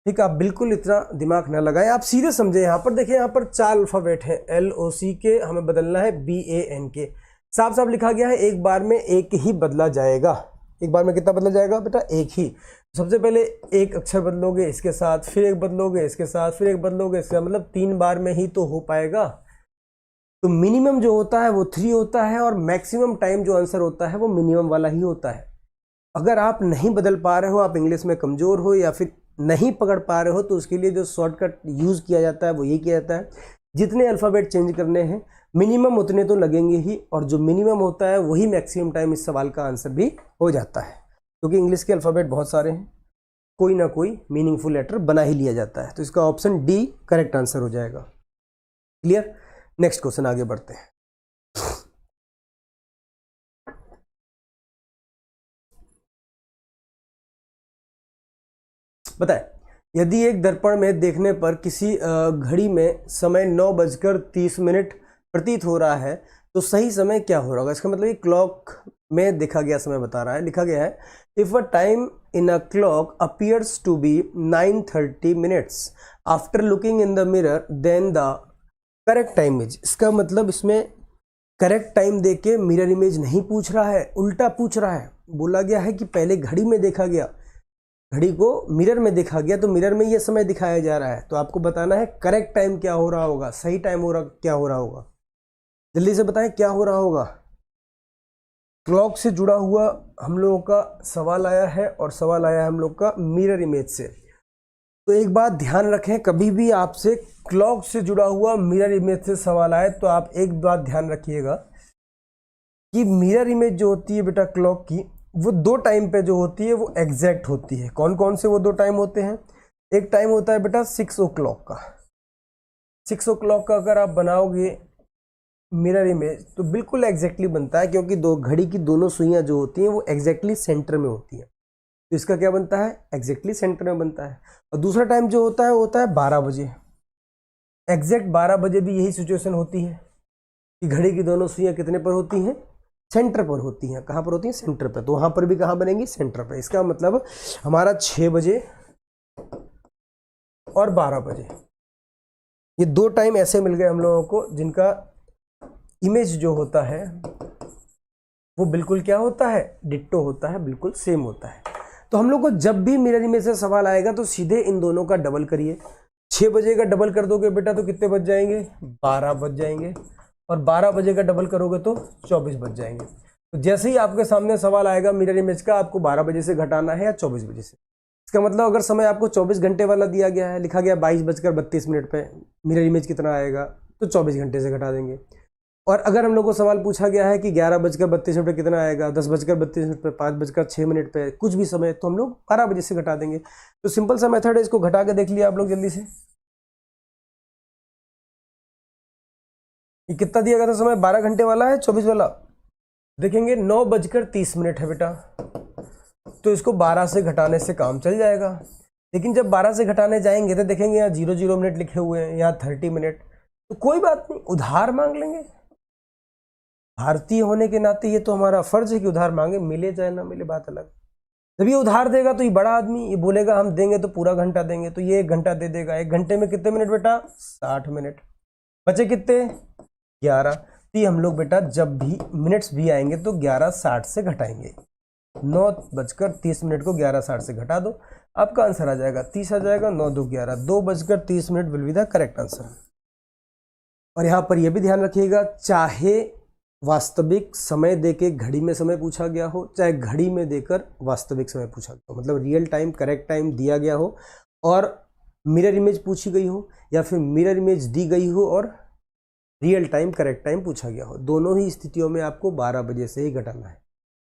ठीक है। आप बिल्कुल इतना दिमाग ना लगाएं, आप सीधे समझे। यहाँ पर देखिए, यहाँ पर 4 अल्फाबेट है, LOCK, हमें बदलना है BANK। साफ साफ लिखा गया है, एक बार में एक ही बदला जाएगा। एक बार में कितना बदला जाएगा बेटा, एक ही। सबसे पहले एक अक्षर बदलोगे इसके साथ, फिर एक बदलोगे इसके साथ, फिर एक बदलोगे इसका, मतलब 3 बार में ही तो हो पाएगा। तो मिनिमम जो होता है वो 3 होता है, और मैक्सिमम टाइम जो आंसर होता है वो मिनिमम वाला ही होता है। अगर आप नहीं बदल पा रहे हो, आप इंग्लिश में कमज़ोर हो, या फिर नहीं पकड़ पा रहे हो, तो उसके लिए जो शॉर्टकट यूज़ किया जाता है वो ये किया जाता है, जितने अल्फ़ाबेट चेंज करने हैं मिनिमम उतने तो लगेंगे ही, और जो मिनिमम होता है वही मैक्सिमम टाइम इस सवाल का आंसर भी हो जाता है, क्योंकि इंग्लिश के अल्फ़ाबेट बहुत सारे हैं, कोई ना कोई मीनिंगफुल लेटर बना ही लिया जाता है। तो इसका ऑप्शन डी करेक्ट आंसर हो जाएगा। क्लियर? नेक्स्ट क्वेश्चन आगे बढ़ते हैं। बताए, यदि एक दर्पण में देखने पर किसी घड़ी में समय 9:30 प्रतीत हो रहा है तो सही समय क्या हो रहा होगा? इसका मतलब ये क्लॉक में देखा गया समय बता रहा है। लिखा गया है if a time in a clock appears to be 9:30 after looking in the mirror then the correct time is. इसका मतलब इसमें करेक्ट टाइम दे के मिरर इमेज नहीं पूछ रहा है, उल्टा पूछ रहा है। बोला गया है कि पहले घड़ी में देखा गया, घड़ी को मिरर में देखा गया, तो मिरर में ये समय दिखाया जा रहा है, तो आपको बताना है करेक्ट टाइम क्या हो रहा होगा, सही टाइम हो रहा क्या हो रहा होगा। जल्दी से बताएं क्या हो रहा होगा। क्लॉक से जुड़ा हुआ हम लोगों का सवाल आया है, और सवाल आया है हम लोग का मिरर इमेज से। तो एक बात ध्यान रखें, कभी भी आपसे क्लॉक से जुड़ा हुआ मिरर इमेज से सवाल आए तो आप एक बात ध्यान रखिएगा कि मिरर इमेज जो होती है बेटा क्लॉक की, वो दो टाइम पे जो होती है वो एग्जैक्ट होती है। कौन कौन से वो दो टाइम होते हैं? एक टाइम होता है बेटा 6 o'clock का। 6 o'clock का अगर आप बनाओगे मिरर इमेज तो बिल्कुल एग्जैक्टली बनता है, क्योंकि दो घड़ी की दोनों सुइयां जो होती हैं वो एग्जैक्टली सेंटर में होती हैं, तो इसका क्या बनता है? एग्जैक्टली सेंटर में बनता है। और दूसरा टाइम जो होता है वो होता है 12 बजे। एग्जैक्ट 12 बजे भी यही सिचुएशन होती है कि घड़ी की दोनों सुइयां कितने पर होती हैं? सेंटर पर होती हैं। कहाँ पर होती हैं? सेंटर पर। तो वहाँ पर भी कहाँ बनेंगी? सेंटर पर। इसका मतलब हमारा 6 बजे और 12 बजे, ये दो टाइम ऐसे मिल गए हम लोगों को जिनका इमेज जो होता है वो बिल्कुल क्या होता है? डिट्टो होता है, बिल्कुल सेम होता है। तो हम लोग को जब भी मिरर इमेज से सवाल आएगा तो सीधे इन दोनों का डबल करिए। 6 बजे का डबल कर दोगे बेटा तो कितने बज जाएंगे? 12 बज जाएंगे। और 12 बजे का डबल करोगे तो 24 बज जाएंगे। तो जैसे ही आपके सामने सवाल आएगा मिरर इमेज का, आपको 12 बजे से घटाना है या 24 बजे से। इसका मतलब अगर समय आपको 24 घंटे वाला दिया गया है, लिखा गया 22:32 पे, मिरर इमेज कितना आएगा? तो 24 घंटे से घटा देंगे। और अगर हम लोग को सवाल पूछा गया है कि 11:32 पे कितना आएगा, 10:32 पे, 5:06 पे, कुछ भी समय, तो हम लोग 12 बजे से घटा देंगे। तो सिंपल सा मेथड है, इसको घटा के देख लिया आप लोग जल्दी से। ये कितना दिया गया था समय? 12 घंटे वाला है, 24 वाला? देखेंगे 9:30 है बेटा, तो इसको 12 से घटाने से काम चल जाएगा। लेकिन जब 12 से घटाने जाएंगे तो देखेंगे यहाँ 00 मिनट लिखे हुए हैं, यहाँ 30 मिनट। तो कोई बात नहीं, उधार मांग लेंगे। भारतीय होने के नाते ये तो हमारा फर्ज है कि उधार मांगे, मिले चाहे ना मिले बात अलग। जब ये उधार देगा तो ये बड़ा आदमी, ये बोलेगा हम देंगे तो पूरा घंटा देंगे, तो ये 1 घंटा दे देगा। 1 घंटे में कितने मिनट बेटा? 60 मिनट। बचे कितने? 11। तो ये हम लोग बेटा जब भी मिनट्स भी आएंगे तो 11:60 से घटाएंगे। 9:30 को 11:60 से घटा दो, आपका आंसर आ जाएगा 30 आ जाएगा। 9 2 11, 2:30 will be the correct answer. और यहाँ पर यह भी ध्यान रखिएगा, चाहे वास्तविक समय देके घड़ी में समय पूछा गया हो, चाहे घड़ी में देकर वास्तविक समय पूछा गया हो, मतलब रियल टाइम करेक्ट टाइम दिया गया हो और मिरर इमेज पूछी गई हो, या फिर मिरर इमेज दी गई हो और रियल टाइम करेक्ट टाइम पूछा गया हो, दोनों ही स्थितियों में आपको 12 बजे से ही घटाना है।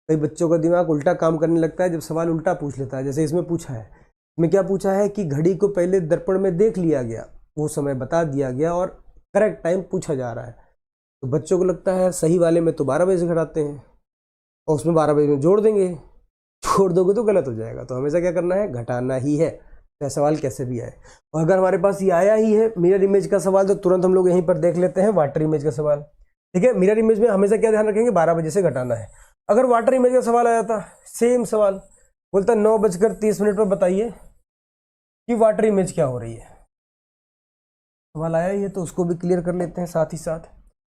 कई बच्चों का दिमाग उल्टा काम करने लगता है जब सवाल उल्टा पूछ लेता है। जैसे इसमें पूछा है, इसमें क्या पूछा है कि घड़ी को पहले दर्पण में देख लिया गया, वो समय बता दिया गया और करेक्ट टाइम पूछा जा रहा है। तो बच्चों को लगता है सही वाले में तो 12 बजे से घटाते हैं और उसमें 12 बजे में जोड़ देंगे, छोड़ दोगे तो गलत हो जाएगा। तो हमेशा क्या करना है? घटाना ही है, चाहे सवाल कैसे भी आए। और अगर हमारे पास ये आया ही है मिरर इमेज का सवाल, तो तुरंत हम लोग यहीं पर देख लेते हैं वाटर इमेज का सवाल। ठीक है, मिरर इमेज में हमेशा क्या ध्यान रखेंगे? 12 बजे से घटाना है। अगर वाटर इमेज का सवाल आया था, सेम सवाल, बोलता 9:30 पर बताइए कि वाटर इमेज क्या हो रही है। सवाल आया ही है तो उसको भी क्लियर कर लेते हैं साथ ही साथ।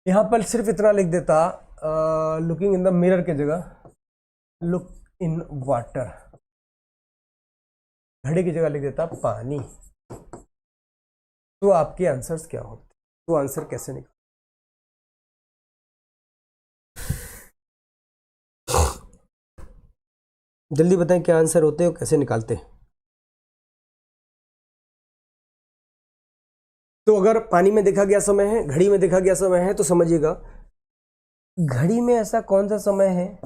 यहाँ पर सिर्फ इतना लिख देता, लुकिंग इन द मिरर के जगह लुक इन वाटर, घड़ी की जगह लिख देता पानी। तो आपके आंसर्स क्या होते? तो आंसर कैसे निकल? जल्दी बताएं क्या आंसर होते हैं और कैसे निकालते हैं। तो अगर पानी में देखा गया समय है, घड़ी में देखा गया समय है, तो समझिएगा घड़ी में ऐसा कौन सा समय है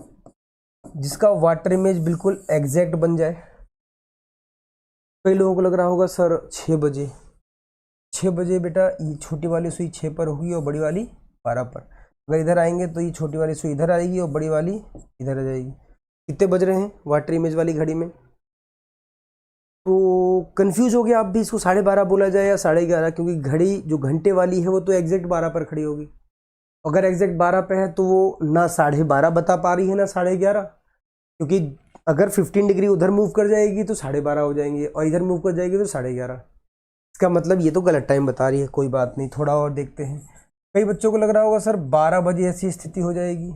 जिसका वाटर इमेज बिल्कुल एग्जैक्ट बन जाए। कई लोगों को लग रहा होगा सर 6 बजे, 6 बजे बेटा ये छोटी वाली सुई 6 पर होगी और बड़ी वाली 12 पर। अगर इधर आएंगे तो ये छोटी वाली सुई इधर आएगी और बड़ी वाली इधर आ जाएगी। कितने बज रहे हैं वाटर इमेज वाली घड़ी में? तो कंफ्यूज हो गया आप भी, इसको 12:30 बोला जाए या 11:30, क्योंकि घड़ी जो घंटे वाली है वो तो एग्जैक्ट 12 पर खड़ी होगी। अगर एग्जैक्ट 12 पे है तो वो ना 12:30 बता पा रही है ना 11:30, क्योंकि अगर 15 डिग्री उधर मूव कर जाएगी तो 12:30 हो जाएंगे और इधर मूव कर जाएगी तो 11:30। इसका मतलब ये तो गलत टाइम बता रही है। कोई बात नहीं, थोड़ा और देखते हैं। कई बच्चों को लग रहा होगा सर 12 बजे ऐसी स्थिति हो जाएगी।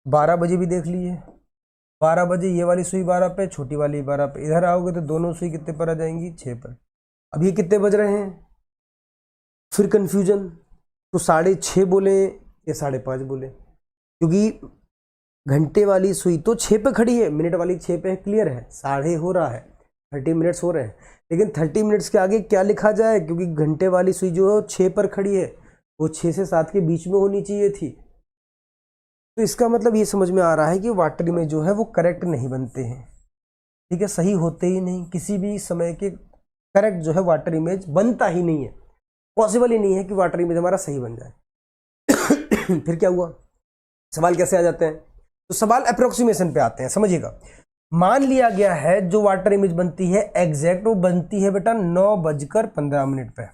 12 बजे भी देख लीजिए, 12 बजे ये वाली सुई 12 पे, छोटी वाली 12 पे। इधर आओगे तो दोनों सुई कितने पर आ जाएंगी? 6 पर। अब ये कितने बज रहे हैं? फिर कंफ्यूजन, तो 6:30 बोले या 5:30 बोले, क्योंकि घंटे वाली सुई तो 6 पे खड़ी है, मिनट वाली 6 पे है, क्लियर है, 12:30 हो रहा है, 30 मिनट्स हो रहे हैं। लेकिन 30 मिनट्स के आगे क्या लिखा जाए, क्योंकि घंटे वाली सुई जो है 6 पर खड़ी है, वो 6 से 7 के बीच में होनी चाहिए थी। तो इसका मतलब ये समझ में आ रहा है कि वाटर में जो है वो करेक्ट नहीं बनते हैं। ठीक है, सही होते ही नहीं, किसी भी समय के करेक्ट जो है वाटर इमेज बनता ही नहीं है। पॉसिबल ही नहीं है कि वाटर इमेज हमारा सही बन जाए। फिर क्या हुआ, सवाल कैसे आ जाते हैं? तो सवाल अप्रोक्सीमेशन पे आते हैं। समझिएगा, मान लिया गया है जो वाटर इमेज बनती है एग्जैक्ट, वो बनती है बेटा 9:15 पे।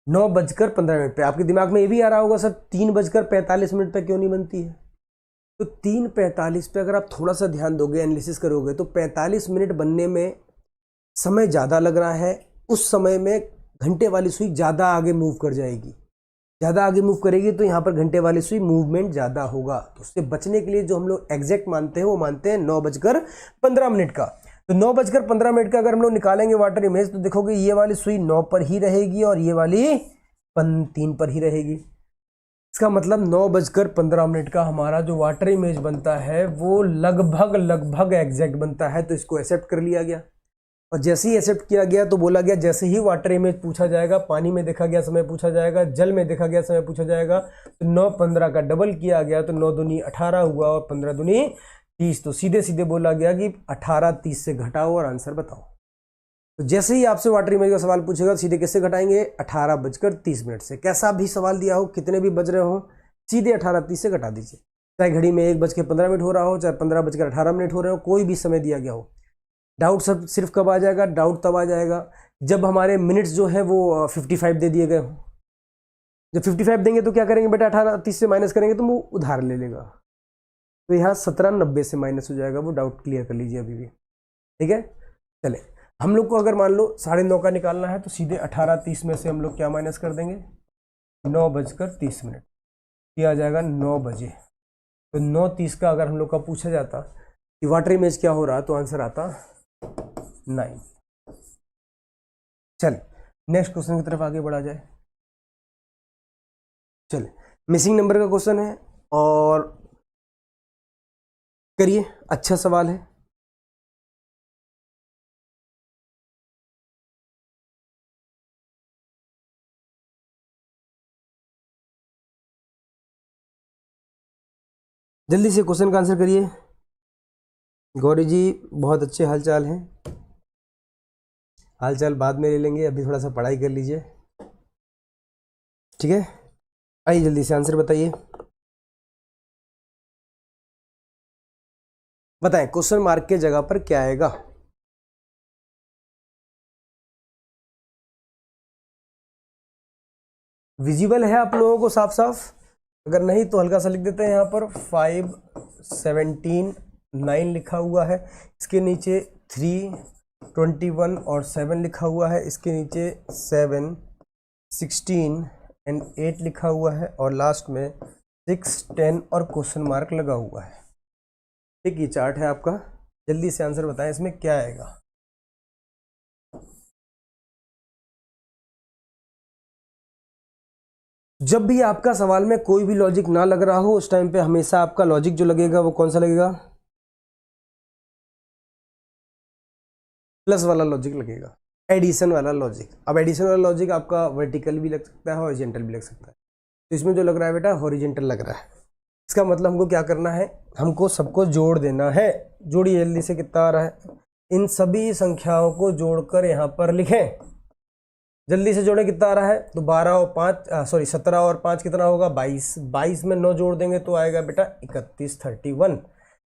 9:15 पे। आपके दिमाग में ये भी आ रहा होगा सर 3:45 पे क्यों नहीं बनती है? तो 3:45 पे अगर आप थोड़ा सा ध्यान दोगे, एनालिसिस करोगे, तो 45 मिनट बनने में समय ज़्यादा लग रहा है। उस समय में घंटे वाली सुई ज़्यादा आगे मूव कर जाएगी, ज़्यादा आगे मूव करेगी, तो यहाँ पर घंटे वाली सुई मूवमेंट ज़्यादा होगा। तो उससे बचने के लिए जो हम लोग एग्जैक्ट मानते हैं वो मानते हैं 9:15 का। तो 9:15 का अगर हम लोग निकालेंगे वाटर इमेज, तो देखोगे ये वाली सुई 9 पर ही रहेगी और ये वाली 3 पर ही रहेगी। इसका मतलब 9:15 का हमारा जो वाटर इमेज बनता है वो लगभग एग्जैक्ट बनता है। तो इसको एक्सेप्ट कर लिया गया, और जैसे ही एक्सेप्ट किया गया तो बोला गया जैसे ही वाटर इमेज पूछा जाएगा, पानी में देखा गया समय पूछा जाएगा, जल में देखा गया समय पूछा जाएगा, तो 9:15 का डबल किया गया, तो 9 दूनी 18 हुआ और 15 दूनी 30। तो सीधे सीधे बोला गया कि 18 30 से घटाओ और आंसर बताओ। तो जैसे ही आपसे वाटर इमेज का सवाल पूछेगा, सीधे किससे घटाएंगे? 18:30 से। कैसा भी सवाल दिया हो, कितने भी बज रहे हो, सीधे 18:30 से घटा दीजिए। चाहे घड़ी में 1:15 हो रहा हो, चाहे 15:18 हो रहे हो, कोई भी समय दिया गया हो। डाउट सब सिर्फ कब आ जाएगा? डाउट तब आ जाएगा जब हमारे मिनट्स जो है वो 55 दे दिए गए हो। जब 55 देंगे तो क्या करेंगे बेटा? 18:30 से माइनस करेंगे तो वो उधार ले लेगा, तो यहाँ 17:90 से माइनस हो जाएगा। वो डाउट क्लियर कर लीजिए अभी भी, ठीक है। चले, हम लोग को अगर मान लो 9:30 का निकालना है, तो सीधे 18:30 में से हम लोग क्या माइनस कर देंगे? 9:30। ये आ जाएगा 9 बजे। तो 9:30 का अगर हम लोग का पूछा जाता कि वाटर इमेज क्या हो रहा, तो आंसर आता 9। चल नेक्स्ट क्वेश्चन की तरफ आगे बढ़ा जाए। चल, मिसिंग नंबर का क्वेश्चन है और करिए, अच्छा सवाल है। जल्दी से क्वेश्चन का आंसर करिए। गौरी जी बहुत अच्छे हालचाल हैं। हालचाल बाद में ले लेंगे, अभी थोड़ा सा पढ़ाई कर लीजिए, ठीक है। आइए जल्दी से आंसर बताइए। बताएं क्वेश्चन मार्क के जगह पर क्या आएगा? विजिबल है आप लोगों को साफ साफ? अगर नहीं तो हल्का सा लिख देते हैं, यहाँ पर 5 17 9 लिखा हुआ है, इसके नीचे 3 21 और 7 लिखा हुआ है, इसके नीचे 7 16 एंड 8 लिखा हुआ है, और लास्ट में 6 10 और क्वेश्चन मार्क लगा हुआ है। ठीक, ये चार्ट है आपका। जल्दी से आंसर बताएं इसमें क्या आएगा। जब भी आपका सवाल में कोई भी लॉजिक ना लग रहा हो, उस टाइम पे हमेशा आपका लॉजिक जो लगेगा वो कौन सा लगेगा? प्लस वाला लॉजिक लगेगा। एडिशन वाला लॉजिक। अब एडिशन वाला लॉजिक आपका वर्टिकल भी लग सकता है, हॉरिजेंटल भी लग सकता है। तो इसमें जो लग रहा है बेटा हॉरिजेंटल लग रहा है। इसका मतलब हमको क्या करना है, हमको सबको जोड़ देना है। जोड़िए जल्दी से, कितना आ रहा है, इन सभी संख्याओं को जोड़कर यहाँ पर लिखें। जल्दी से जोड़े, कितना आ रहा है, तो 17 और 5 कितना होगा 22। 22 में 9 जोड़ देंगे तो आएगा बेटा 31, 31।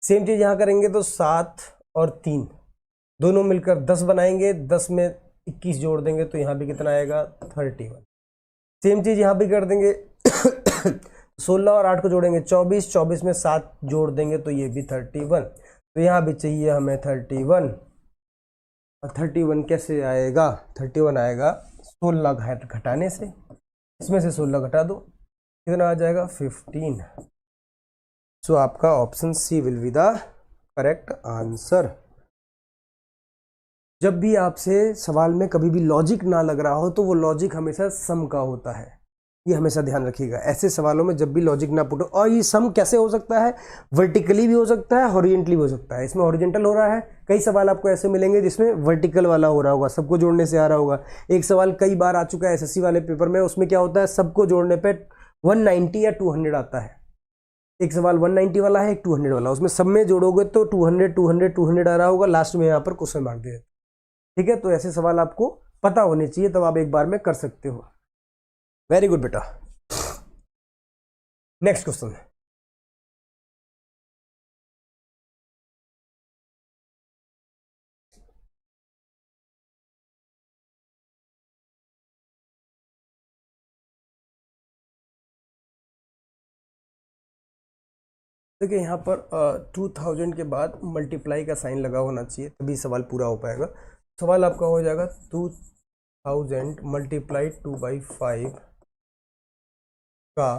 सेम चीज यहाँ करेंगे तो 7 और 3 दोनों मिलकर 10 बनाएंगे। 10 में 21 जोड़ देंगे तो यहाँ भी कितना आएगा 31। सेम चीज यहाँ भी कर देंगे 16 और 8 को जोड़ेंगे 24। 24 में 7 जोड़ देंगे तो ये भी 31। तो यहाँ भी चाहिए हमें 31। और 31 कैसे आएगा, 31 आएगा 16 घटाने से। इसमें से 16 घटा दो, कितना आ जाएगा 15। सो आपका option C will be the correct answer. जब भी आपसे सवाल में कभी भी लॉजिक ना लग रहा हो तो वो लॉजिक हमेशा सम का होता है, ये हमेशा ध्यान रखिएगा। ऐसे सवालों में जब भी लॉजिक ना पुट हो, और ये सम कैसे हो सकता है, वर्टिकली भी हो सकता है, हॉरिजेंटली भी हो सकता है। इसमें हॉरिजेंटल हो रहा है, कई सवाल आपको ऐसे मिलेंगे जिसमें वर्टिकल वाला हो रहा होगा, सबको जोड़ने से आ रहा होगा। एक सवाल कई बार आ चुका है एसएससी वाले पेपर में, उसमें क्या होता है, सबको जोड़ने पे 190 या 200 आता है। एक सवाल 190 वाला है, एक 200 वाला, उसमें सब में जोड़ोगे तो 200 200 200 आ रहा होगा, लास्ट में यहाँ पर क्वेश्चन मार्क दे। ठीक है, तो ऐसे सवाल आपको पता होने चाहिए, तब आप एक बार में कर सकते हो। वेरी गुड बेटा। Next question. देखिए यहाँ पर 2000 के बाद मल्टीप्लाई का साइन लगा होना चाहिए, तभी सवाल पूरा हो पाएगा। सवाल आपका हो जाएगा 2000 मल्टीप्लाई 2/5 का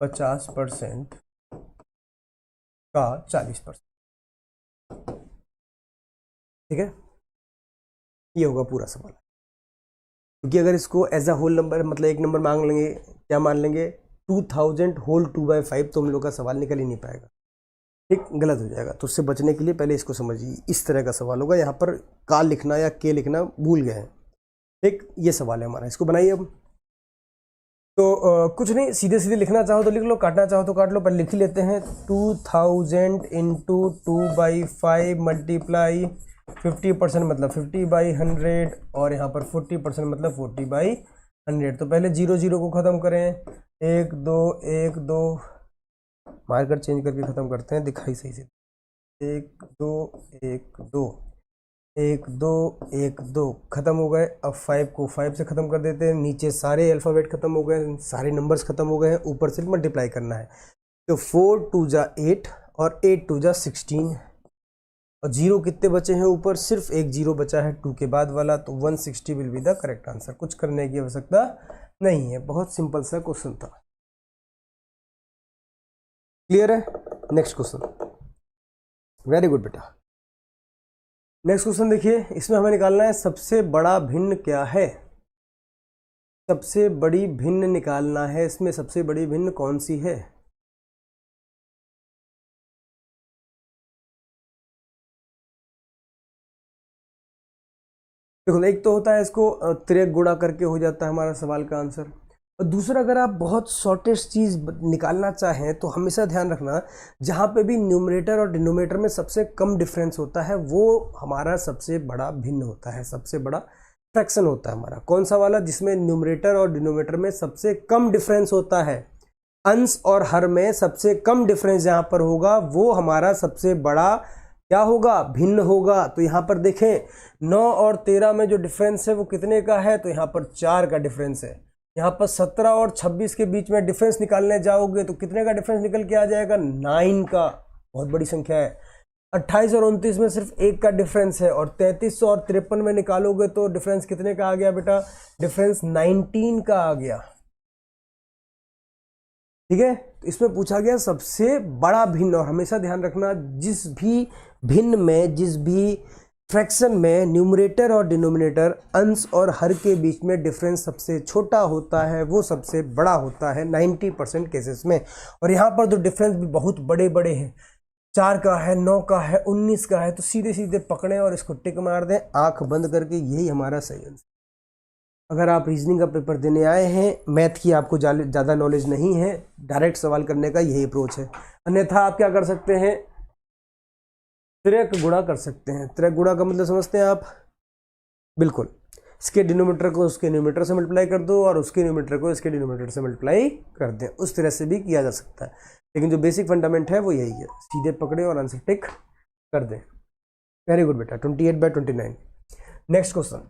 50% का 40%। ठीक है, ये होगा पूरा सवाल। क्योंकि अगर इसको एज अ होल नंबर, मतलब एक नंबर मांग लेंगे, क्या मान लेंगे 2000 होल 2/5, तो हम लोग का सवाल निकल ही नहीं पाएगा। ठीक, गलत हो जाएगा। तो उससे बचने के लिए पहले इसको समझिए, इस तरह का सवाल होगा। यहाँ पर का लिखना या के लिखना भूल गए हैं। ठीक, ये सवाल है हमारा, इसको बनाइए अब। तो कुछ नहीं, सीधे सीधे लिखना चाहो तो लिख लो, काटना चाहो तो काट लो, पर लिख ही लेते हैं। 2000 इंटू 2/5 मल्टीप्लाई 50% मतलब 50/100, और यहाँ पर 40% मतलब 40/100। तो पहले 0 0 को ख़त्म करें, 1 2 1 2, मार्कर चेंज करके ख़त्म करते हैं, दिखाई सही से। 1 2 1 2 1 2 1 2 खत्म हो गए। अब 5 को 5 से ख़त्म कर देते हैं, नीचे सारे अल्फ़ाबेट ख़त्म हो गए, सारे नंबर्स ख़त्म हो गए हैं, ऊपर से मल्टीप्लाई करना है। तो 4 2 जा 8 और 8 2 जा 16, और 0 कितने बचे हैं ऊपर, सिर्फ एक 0 बचा है 2 के बाद वाला, तो 160 will be the correct answer. कुछ करने की आवश्यकता नहीं है, बहुत सिंपल सा क्वेश्चन था। क्लियर है? Next question. वेरी गुड बेटा। नेक्स्ट क्वेश्चन देखिए, इसमें हमें निकालना है सबसे बड़ा भिन्न क्या है। सबसे बड़ी भिन्न निकालना है, इसमें सबसे बड़ी भिन्न कौन सी है। देखो, एक तो होता है इसको तिरक गुणा करके हो जाता है हमारा सवाल का आंसर, और दूसरा अगर आप बहुत शॉर्टेस्ट चीज़ निकालना चाहें तो हमेशा ध्यान रखना, जहाँ पे भी न्यूमरेटर और डिनोमिनेटर में सबसे कम डिफरेंस होता है वो हमारा सबसे बड़ा भिन्न होता है, सबसे बड़ा फ्रैक्शन होता है हमारा। कौन सा वाला, जिसमें न्यूमरेटर और डिनोमिनेटर में सबसे कम डिफरेंस होता है, अंश और हर में सबसे कम डिफरेंस जहाँ पर होगा वो हमारा सबसे बड़ा क्या होगा, भिन्न होगा। तो यहाँ पर देखें 9 और 13 में जो डिफरेंस है वो कितने का है, तो यहाँ पर 4 का डिफरेंस है। यहाँ पर 17 और 26 के बीच में डिफरेंस निकालने जाओगे तो कितने का डिफरेंस निकल के आ जाएगा, 9 का, बहुत बड़ी संख्या है। 28 और 29 में सिर्फ 1 का डिफरेंस है, और 33 और 53 में निकालोगे तो डिफरेंस कितने का आ गया बेटा, डिफरेंस 19 का आ गया। ठीक है, तो इसमें पूछा गया सबसे बड़ा भिन्न, और हमेशा ध्यान रखना जिस भी भिन्न में, जिस भी फ्रैक्शन में न्यूमरेटर और डिनोमिनेटर, अंश और हर के बीच में डिफरेंस सबसे छोटा होता है वो सबसे बड़ा होता है 90% केसेस में। और यहाँ पर तो डिफरेंस भी बहुत बड़े बड़े हैं, 4 का है, 9 का है, 19 का है, तो सीधे सीधे पकड़ें और इसको टिक मार दें आंख बंद करके, यही हमारा सही आंसर। अगर आप रीजनिंग का पेपर देने आए हैं, मैथ की आपको ज़्यादा नॉलेज नहीं है, डायरेक्ट सवाल करने का यही अप्रोच है। अन्यथा आप क्या कर सकते हैं, त्रिक गुणा कर सकते हैं। त्रिक गुणा का मतलब समझते हैं आप? बिल्कुल, इसके डिनोमीटर को उसके न्यूमरेटर से मल्टीप्लाई कर दो और उसके न्यूमरेटर को इसके डिनोमीटर से मल्टीप्लाई कर दें, उस तरह से भी किया जा सकता है, लेकिन जो बेसिक फंडामेंट है वो यही है, सीधे पकड़े और आंसर टिक कर दें। वेरी गुड बेटा, 28/29। नेक्स्ट क्वेश्चन,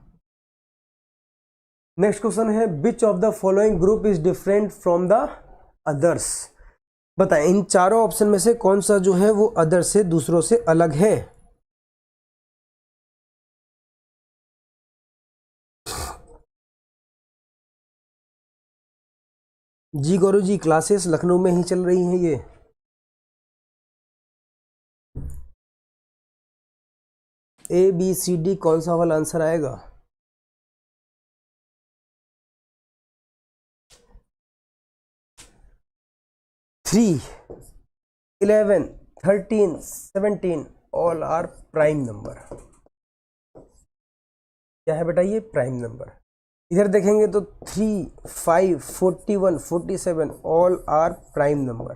नेक्स्ट क्वेश्चन है which of the following group is different from the others. बताएं इन चारों ऑप्शन में से कौन सा जो है वो अदर से, दूसरों से अलग है। जी गौरव जी, क्लासेस लखनऊ में ही चल रही हैं ये। ABCD कौन सा वाला आंसर आएगा? Three, 11, 13, 17 all are prime number. क्या है बेटा? ये प्राइम नंबर। इधर देखेंगे तो 3, 5, 41, 47 ऑल आर प्राइम नंबर।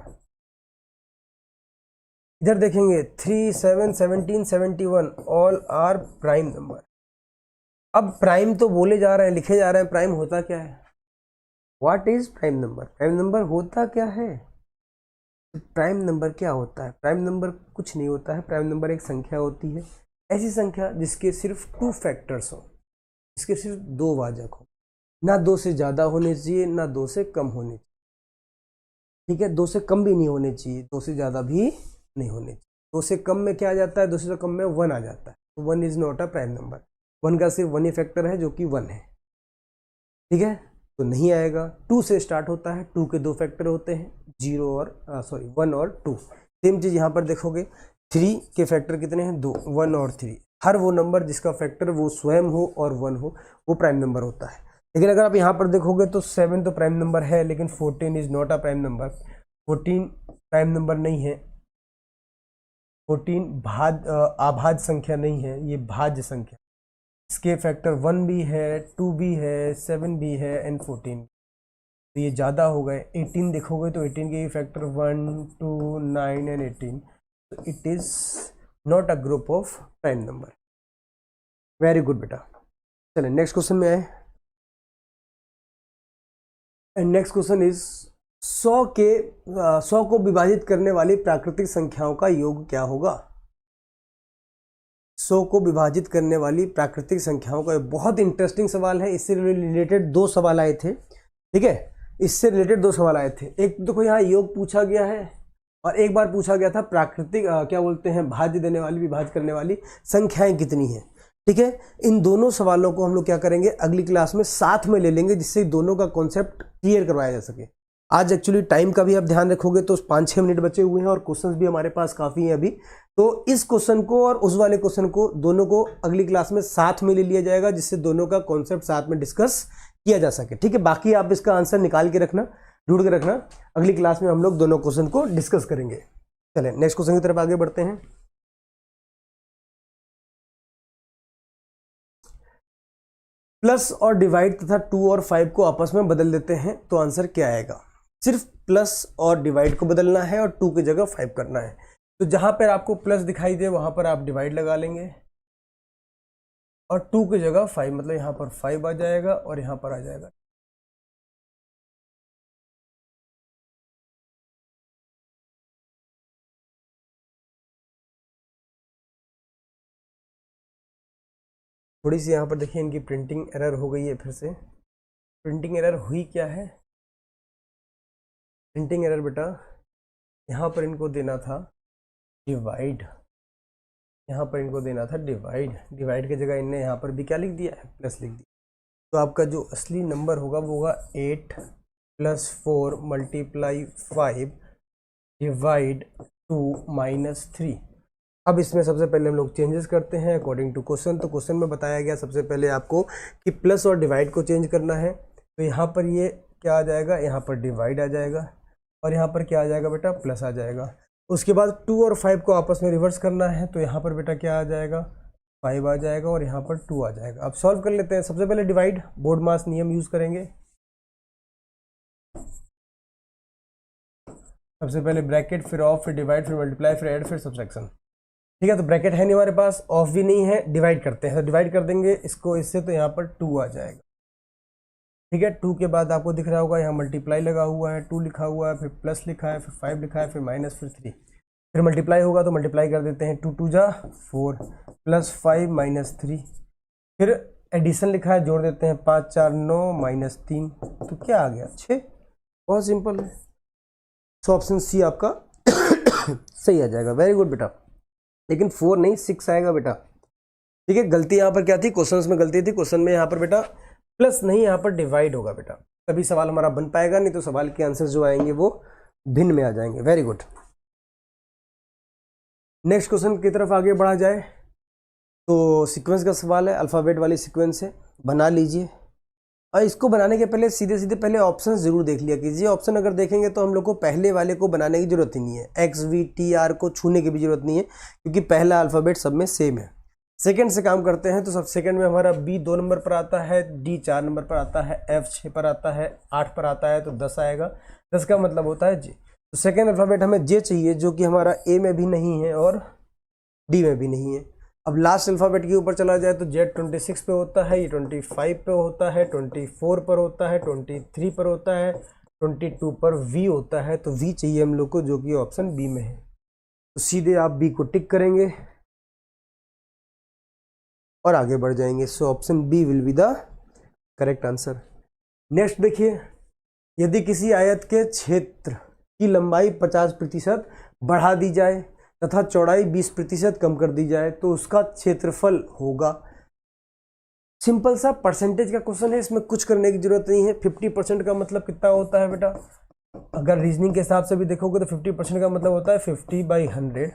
इधर देखेंगे 3, 7, 17, 71 ऑल आर प्राइम नंबर। अब प्राइम तो बोले जा रहे हैं, लिखे जा रहे हैं, प्राइम होता क्या है? What is prime number? Prime number होता क्या है? प्राइम नंबर क्या होता है? प्राइम नंबर कुछ नहीं होता है। प्राइम नंबर एक संख्या होती है, ऐसी संख्या जिसके सिर्फ 2 फैक्टर्स हो, जिसके सिर्फ 2 वाचक हो, ना 2 से ज़्यादा होने चाहिए, ना 2 से कम होने चाहिए। ठीक है, 2 से कम भी नहीं होने चाहिए, 2 से ज़्यादा भी नहीं होने चाहिए। 2 से कम में क्या आ जाता है? 2 से कम में 1 आ जाता है, तो 1 is not a prime number. 1 का सिर्फ 1 ही फैक्टर है जो कि 1 है। ठीक है, तो नहीं आएगा। 2 से स्टार्ट होता है, 2 के 2 फैक्टर होते हैं, 1 और 2। सेम चीज़ यहाँ पर देखोगे, 3 के फैक्टर कितने हैं? 2, 1 और 3। हर वो नंबर जिसका फैक्टर वो स्वयं हो और 1 हो, वो प्राइम नंबर होता है। लेकिन अगर आप यहाँ पर देखोगे तो 7 तो प्राइम नंबर है, लेकिन 14 is not a prime number. 14 prime number नहीं है। 14 आभाज्य संख्या नहीं है, ये भाज्य संख्या। इसके फैक्टर 1 भी है, 2 भी है, 7 भी है एंड 14, तो ये ज़्यादा हो गए। 18 देखोगे तो 18 के फैक्टर 1, 2, 9 एंड 18, तो it is not a group of prime number. Very good बेटा। चलिए नेक्स्ट क्वेश्चन में आए, एंड नेक्स्ट क्वेश्चन इज 100 को विभाजित करने वाली प्राकृतिक संख्याओं का योग क्या होगा? 100 को विभाजित करने वाली प्राकृतिक संख्याओं का, बहुत इंटरेस्टिंग सवाल है। इससे रिलेटेड 2 सवाल आए थे। ठीक है, इससे रिलेटेड 2 सवाल आए थे। एक देखो यहाँ योग पूछा गया है, और एक बार पूछा गया था प्राकृतिक क्या बोलते हैं, भाज्य देने वाली, विभाज्य करने वाली संख्याएं कितनी हैं। ठीक है, इन दोनों सवालों को हम लोग क्या करेंगे, अगली क्लास में साथ में ले लेंगे, जिससे दोनों का कॉन्सेप्ट क्लियर करवाया जा सके। आज एक्चुअली टाइम का भी आप ध्यान रखोगे तो 5-6 मिनट बचे हुए हैं, और क्वेश्चंस भी हमारे पास काफ़ी हैं अभी, तो इस क्वेश्चन को और उस वाले क्वेश्चन को, दोनों को अगली क्लास में साथ में ले लिया जाएगा, जिससे दोनों का कॉन्सेप्ट साथ में डिस्कस किया जा सके। ठीक है, बाकी आप इसका आंसर निकाल के रखना, ढूंढ के रखना, अगली क्लास में हम लोग दोनों क्वेश्चन को डिस्कस करेंगे। चलें नेक्स्ट क्वेश्चन की तरफ आगे बढ़ते हैं। प्लस और डिवाइड तथा 2 और 5 को आपस में बदल देते हैं, तो आंसर क्या आएगा? सिर्फ प्लस और डिवाइड को बदलना है और 2 की जगह 5 करना है। तो जहां पर आपको प्लस दिखाई दे वहां पर आप डिवाइड लगा लेंगे, और 2 की जगह 5, मतलब यहाँ पर 5 आ जाएगा और यहाँ पर आ जाएगा। थोड़ी सी यहाँ पर देखिए इनकी प्रिंटिंग एरर हो गई है। फिर से प्रिंटिंग एरर हुई क्या है? प्रिंटिंग एरर बेटा, यहाँ पर इनको देना था डिवाइड, यहाँ पर इनको देना था डिवाइड। डिवाइड की जगह इनने यहाँ पर भी क्या लिख दिया है? प्लस लिख दिया। तो आपका जो असली नंबर होगा वो होगा 8 + 4 × 5 डिवाइड 2 - 3। अब इसमें सबसे पहले हम लोग चेंजेस करते हैं अकॉर्डिंग टू क्वेश्चन। तो क्वेश्चन में बताया गया सबसे पहले आपको कि प्लस और डिवाइड को चेंज करना है। तो यहाँ पर ये क्या आ जाएगा? यहाँ पर डिवाइड आ जाएगा, और यहाँ पर क्या आ जाएगा बेटा? प्लस आ जाएगा। उसके बाद 2 और 5 को आपस में रिवर्स करना है, तो यहाँ पर बेटा क्या आ जाएगा, 5 आ जाएगा और यहाँ पर 2 आ जाएगा। अब सॉल्व कर लेते हैं। सबसे पहले डिवाइड, बोर्ड मास नियम यूज करेंगे। सबसे पहले ब्रैकेट, फिर ऑफ, फिर डिवाइड, फिर मल्टीप्लाई, फिर ऐड, फिर सब्ट्रैक्शन। ठीक है, तो ब्रैकेट है नहीं हमारे पास, ऑफ भी नहीं है, डिवाइड करते हैं। तो डिवाइड कर देंगे इसको इससे, तो यहाँ पर 2 आ जाएगा। ठीक है, 2 के बाद आपको दिख रहा होगा यहाँ मल्टीप्लाई लगा हुआ है, 2 लिखा हुआ है, फिर प्लस लिखा है, फिर 5 लिखा है, फिर माइनस, फिर 3, फिर मल्टीप्लाई होगा तो मल्टीप्लाई कर देते हैं। 2 2 जा 4 प्लस 5 माइनस 3, फिर एडिशन लिखा है, जोड़ देते हैं 5 4 9 माइनस 3, तो क्या आ गया 6। बहुत सिंपल है। सो ऑप्शन सी आपका सही आ जाएगा। वेरी गुड बेटा, लेकिन 4 नहीं 6 आएगा बेटा। ठीक है, गलती यहाँ पर क्या थी, क्वेश्चन में गलती थी। क्वेश्चन में यहाँ पर बेटा प्लस नहीं, यहाँ पर डिवाइड होगा बेटा, तभी सवाल हमारा बन पाएगा, नहीं तो सवाल के आंसर जो आएंगे वो भिन्न में आ जाएंगे। Very good. नेक्स्ट क्वेश्चन की तरफ आगे बढ़ा जाए तो सीक्वेंस का सवाल है, अल्फ़ाबेट वाली सीक्वेंस है, बना लीजिए। और इसको बनाने के पहले सीधे सीधे पहले ऑप्शन जरूर देख लिया कीजिए। ऑप्शन अगर देखेंगे तो हम लोग को पहले वाले को बनाने की जरूरत ही नहीं है, एक्स वी टी आर को छूने की भी जरूरत नहीं है, क्योंकि पहला अल्फ़ाबेट सब में सेम है। सेकंड से काम करते हैं, तो सब सेकंड में हमारा बी 2 नंबर पर आता है, डी 4 नंबर पर आता है, एफ 6 पर आता है, 8 पर आता है, तो 10 आएगा। 10 का मतलब होता है जे। तो सेकंड अल्फ़ाबेट हमें जे चाहिए, जो कि हमारा ए में भी नहीं है और डी में भी नहीं है। अब लास्ट अल्फ़ाबेट के ऊपर चला जाए तो जेड 26 पे होता है, ये 25 पे होता है, 24 पर होता है, 23 पर होता है, 22 पर वी होता है। तो वी चाहिए हम लोग को, जो कि ऑप्शन बी में है। तो सीधे आप बी को टिक करेंगे और आगे बढ़ जाएंगे। So option B will be the correct answer. Next देखिए, यदि किसी आयत के क्षेत्र की लंबाई 50% बढ़ा दी जाए तथा चौड़ाई 20% कम कर दी जाए तो उसका क्षेत्रफल होगा। सिंपल सा परसेंटेज का क्वेश्चन है, इसमें कुछ करने की जरूरत नहीं है। 50% का मतलब कितना होता है बेटा, अगर रीजनिंग के हिसाब से भी देखोगे तो 50% का मतलब होता है 50/100।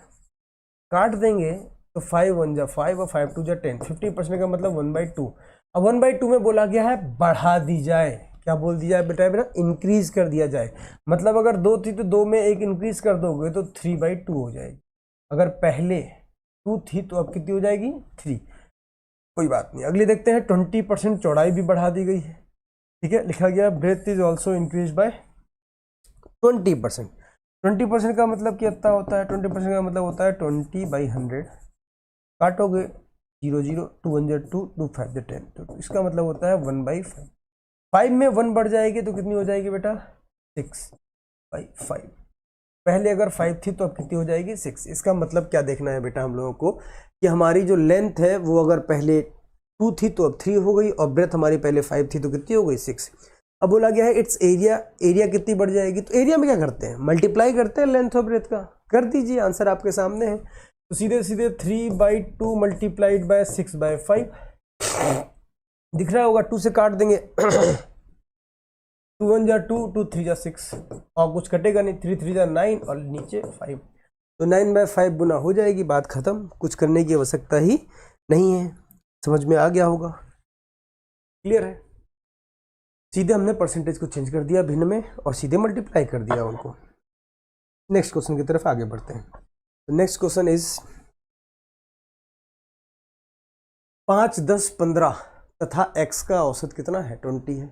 काट देंगे तो 5 1 जा 5 और 5 2 जा 10। 50% का मतलब 1/2। अब 1/2 में बोला गया है बढ़ा दी जाए। क्या बोल दिया बेटा, इंक्रीज कर दिया जाए। मतलब अगर 2 थी तो 2 में 1 इंक्रीज कर दोगे तो 3/2 हो जाएगी। अगर पहले 2 थी तो अब कितनी हो जाएगी 3। कोई बात नहीं, अगली देखते हैं। 20% चौड़ाई भी बढ़ा दी गई है। ठीक है, लिखा गया breadth is also increase by 20%। 20% का मतलब कितना होता है, 20% का मतलब होता है 20/100। काटोगे 0 0, 2 1 2, 2 5 10, तो इसका मतलब होता है 1/5। 5 में 1 बढ़ जाएगी तो कितनी हो जाएगी बेटा 6/5। पहले अगर 5 थी तो अब कितनी हो जाएगी 6। इसका मतलब क्या देखना है बेटा हम लोगों को, कि हमारी जो लेंथ है वो अगर पहले 2 थी तो अब 3 हो गई, और ब्रेथ हमारी पहले 5 थी तो कितनी हो गई 6। अब बोला गया है इट्स एरिया, एरिया कितनी बढ़ जाएगी, तो एरिया में क्या करते हैं, मल्टीप्लाई करते हैं लेंथ और ब्रेथ का। कर दीजिए, आंसर आपके सामने है। तो सीधे सीधे 3/2 मल्टीप्लाइड बाय 6/5 दिख रहा होगा। 2 से काट देंगे 2 1 जा 2, 2 3 जा 6, और कुछ कटेगा नहीं। 3 3 जा 9 और नीचे 5, तो 9/5 गुना हो जाएगी, बात खत्म। कुछ करने की आवश्यकता ही नहीं है। समझ में आ गया होगा, क्लियर है। सीधे हमने परसेंटेज को चेंज कर दिया भिन्न में और सीधे मल्टीप्लाई कर दिया उनको। नेक्स्ट क्वेश्चन की तरफ आगे बढ़ते हैं। तो नेक्स्ट क्वेश्चन इज 5 10 15 तथा x का औसत कितना है 20 है,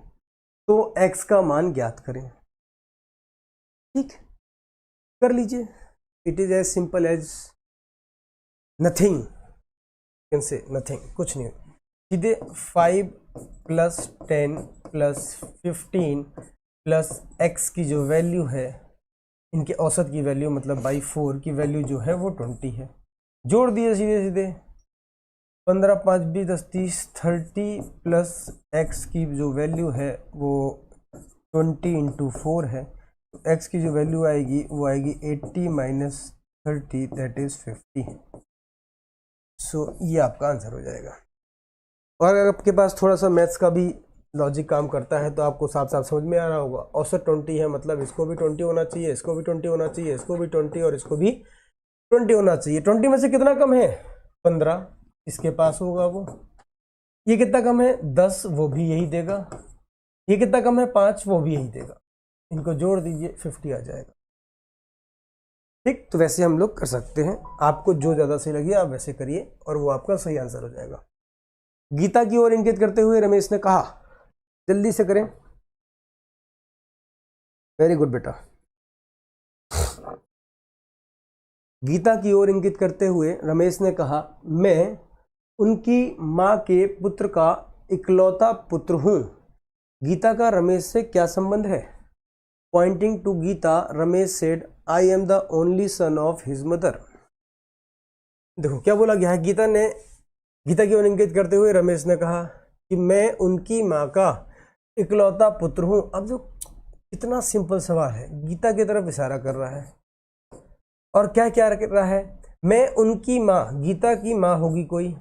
तो x का मान ज्ञात करें। ठीक, कर लीजिए। It is as simple as nothing, can say nothing, कुछ नहीं। सीधे 5 + 10 + 15 + x की जो वैल्यू है, इनके औसत की वैल्यू मतलब बाई 4 की वैल्यू जो है वो 20 है। जोड़ दिए सीधे सीधे। 15 5 20 10 30 30 प्लस x की जो वैल्यू है वो 20 × 4 है। तो x की जो वैल्यू आएगी वो आएगी 80 - 30 दैट इज 50। सो ये आपका आंसर हो जाएगा। और अगर आपके पास थोड़ा सा मैथ्स का भी लॉजिक काम करता है तो आपको साफ साफ समझ में आ रहा होगा। औसत 20 है, मतलब इसको भी 20 होना चाहिए, इसको भी 20 होना चाहिए, इसको भी 20 और इसको भी 20 होना चाहिए। 20 में से कितना कम है 15, इसके पास होगा वो। ये कितना कम है 10, वो भी यही देगा। ये कितना कम है 5, वो भी यही देगा। इनको जोड़ दीजिए 50 आ जाएगा। ठीक, तो वैसे हम लोग कर सकते हैं। आपको जो ज़्यादा सही लगे आप वैसे करिए और वो आपका सही आंसर हो जाएगा। गीता की ओर इंगित करते हुए रमेश ने कहा, जल्दी से करें। वेरी गुड बेटा। गीता की ओर इंगित करते हुए रमेश ने कहा, मैं उनकी माँ के पुत्र का इकलौता पुत्र हूँ। गीता का रमेश से क्या संबंध है? Pointing to Geeta, Ramesh said, I am the only son of his mother. देखो क्या बोला गया है, गीता की ओर इंगित करते हुए रमेश ने कहा कि मैं उनकी माँ का इकलौता पुत्र हूँ। अब जो इतना सिंपल सवाल है, गीता की तरफ इशारा कर रहा है और क्या क्या कर रहा है, मैं उनकी माँ, गीता की माँ होगी कोई,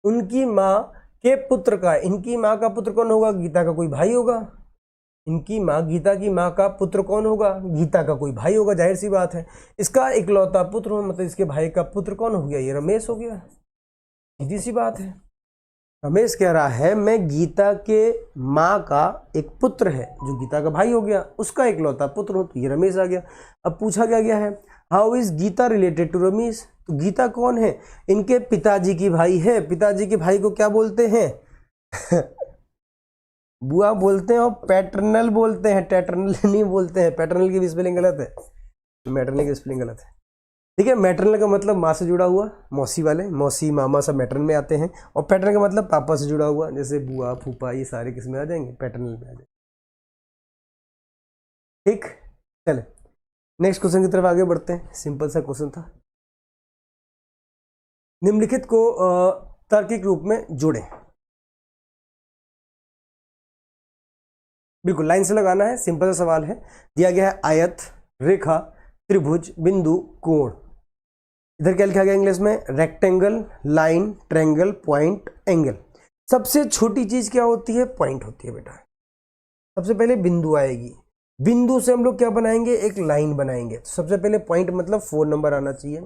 उनकी माँ के पुत्र का, इनकी माँ का पुत्र कौन होगा? गीता का कोई भाई होगा। इनकी माँ, गीता की माँ का पुत्र कौन होगा? गीता का कोई भाई होगा, जाहिर सी बात है। इसका इकलौता पुत्र हो मतलब इसके भाई का पुत्र कौन हो गया? ये रमेश हो गया, सीधी सी बात है। रमेश कह रहा है मैं गीता के माँ का एक पुत्र है जो गीता का भाई हो गया, उसका इकलौता पुत्र हूँ, तो ये रमेश आ गया। अब पूछा क्या गया है, how is Geeta related to Ramesh? तो गीता कौन है? इनके पिताजी की भाई है। पिताजी के भाई को क्या बोलते हैं? बुआ बोलते हैं और पैटर्नल बोलते हैं, टैटर्नल नहीं बोलते हैं। पैटर्नल की भी स्पेलिंग गलत है, मैटरनल की स्पेलिंग गलत है। ठीक है, मैटरनल का मतलब माँ से जुड़ा हुआ, मौसी वाले, मौसी मामा सब मैटरनल में आते हैं। और पैटर्नल का मतलब पापा से जुड़ा हुआ, जैसे बुआ फूफा, ये सारे किस में आ जाएंगे? पैटर्नल में आ जाएंगे। ठीक, चले नेक्स्ट क्वेश्चन की तरफ आगे बढ़ते हैं। सिंपल सा क्वेश्चन था। निम्नलिखित को तार्किक रूप में जोड़ें। बिल्कुल लाइन से लगाना है, सिंपल सा सवाल है। दिया गया है आयत, रेखा, त्रिभुज, बिंदु, कोण। इधर क्या लिखा गया इंग्लिश में? Rectangle, line, triangle, point, angle. सबसे छोटी चीज क्या होती है? पॉइंट होती है बेटा। सबसे पहले बिंदु आएगी, बिंदु से हम लोग क्या बनाएंगे? एक लाइन बनाएंगे। तो सबसे पहले पॉइंट मतलब 4 नंबर आना चाहिए।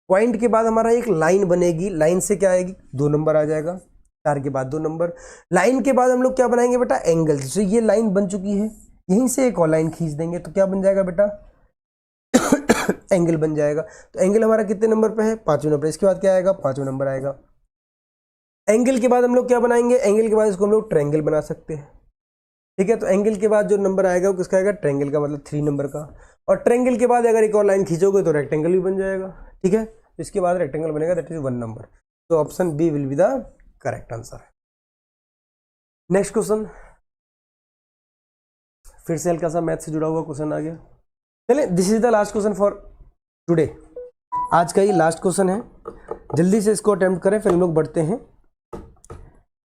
पॉइंट के बाद हमारा एक लाइन बनेगी, लाइन से क्या आएगी? 2 नंबर आ जाएगा। 4 के बाद 2 नंबर। लाइन के बाद हम लोग क्या बनाएंगे बेटा? एंगल। जैसे ये लाइन बन चुकी है, यहीं से एक और लाइन खींच देंगे तो क्या बन जाएगा बेटा? एंगल बन जाएगा। तो एंगल हमारा कितने नंबर पे है? 5वें नंबर। इसके बाद क्या आएगा? 5वां नंबर आएगा। एंगल के बाद हम लोग क्या बनाएंगे? एंगल के बाद इसको हम लोग ट्रायंगल बना सकते हैं। ठीक है, तो एंगल के बाद जो नंबर आएगा वो किसका आएगा? ट्रायंगल का, मतलब 3 नंबर का। और ट्रायंगल के बाद अगर एक और लाइन खींचोगे तो रेक्टेंगल भी बन जाएगा। ठीक है, इसके बाद रेक्टेंगल बनेगा, दैट इज 1 नंबर। तो option B will be the correct answer. Next question, फिर से हल्का सा मैथ से जुड़ा हुआ क्वेश्चन आ गया। चलिए, this is the last question for today. आज का ही लास्ट क्वेश्चन है, जल्दी से इसको अटेम्प्ट करें, फिर हम लोग बढ़ते हैं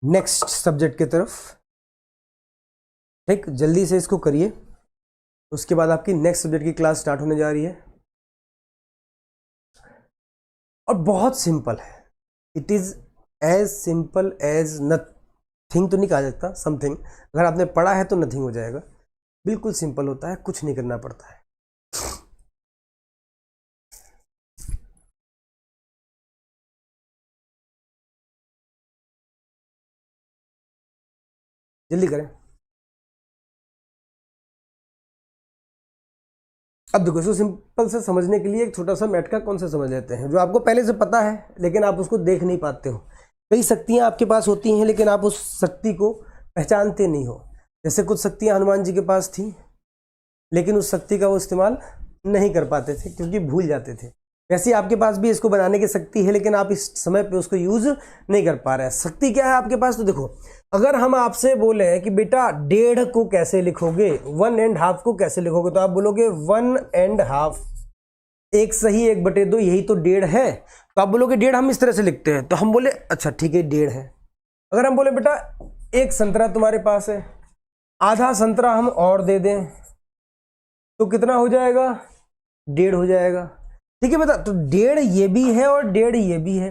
नेक्स्ट सब्जेक्ट की तरफ। ठीक, जल्दी से इसको करिए, उसके बाद आपकी नेक्स्ट सब्जेक्ट की क्लास स्टार्ट होने जा रही है। और बहुत सिंपल है, it is as simple as nothing तो नहीं कहा जाता, समथिंग। अगर आपने पढ़ा है तो नथिंग हो जाएगा। बिल्कुल सिंपल होता है, कुछ नहीं करना पड़ता है। जल्दी करें। अब देखो, इसको सिंपल से समझने के लिए एक छोटा सा मैथ का कॉन्सेप्ट समझ लेते हैं, जो आपको पहले से पता है लेकिन आप उसको देख नहीं पाते हो। कई शक्तियां आपके पास होती हैं लेकिन आप उस शक्ति को पहचानते नहीं हो। जैसे कुछ शक्तियां हनुमान जी के पास थी लेकिन उस शक्ति का वो इस्तेमाल नहीं कर पाते थे क्योंकि भूल जाते थे। वैसे आपके पास भी इसको बनाने की शक्ति है लेकिन आप इस समय पे उसको यूज नहीं कर पा रहे हैं। शक्ति क्या है आपके पास? तो देखो, अगर हम आपसे बोले कि बेटा 1.5 को कैसे लिखोगे, 1.5 को कैसे लिखोगे, तो आप बोलोगे 1.5, 1 सही 1/2, यही तो 1.5 है। तो आप बोलोगे 1.5 हम इस तरह से लिखते हैं, तो हम बोले अच्छा ठीक है 1.5 है। अगर हम बोले बेटा 1 संतरा तुम्हारे पास है, आधा संतरा हम और दे दें तो कितना हो जाएगा? 1.5 हो जाएगा। ठीक है बेटा, तो 1.5 ये भी है और 1.5 ये भी है।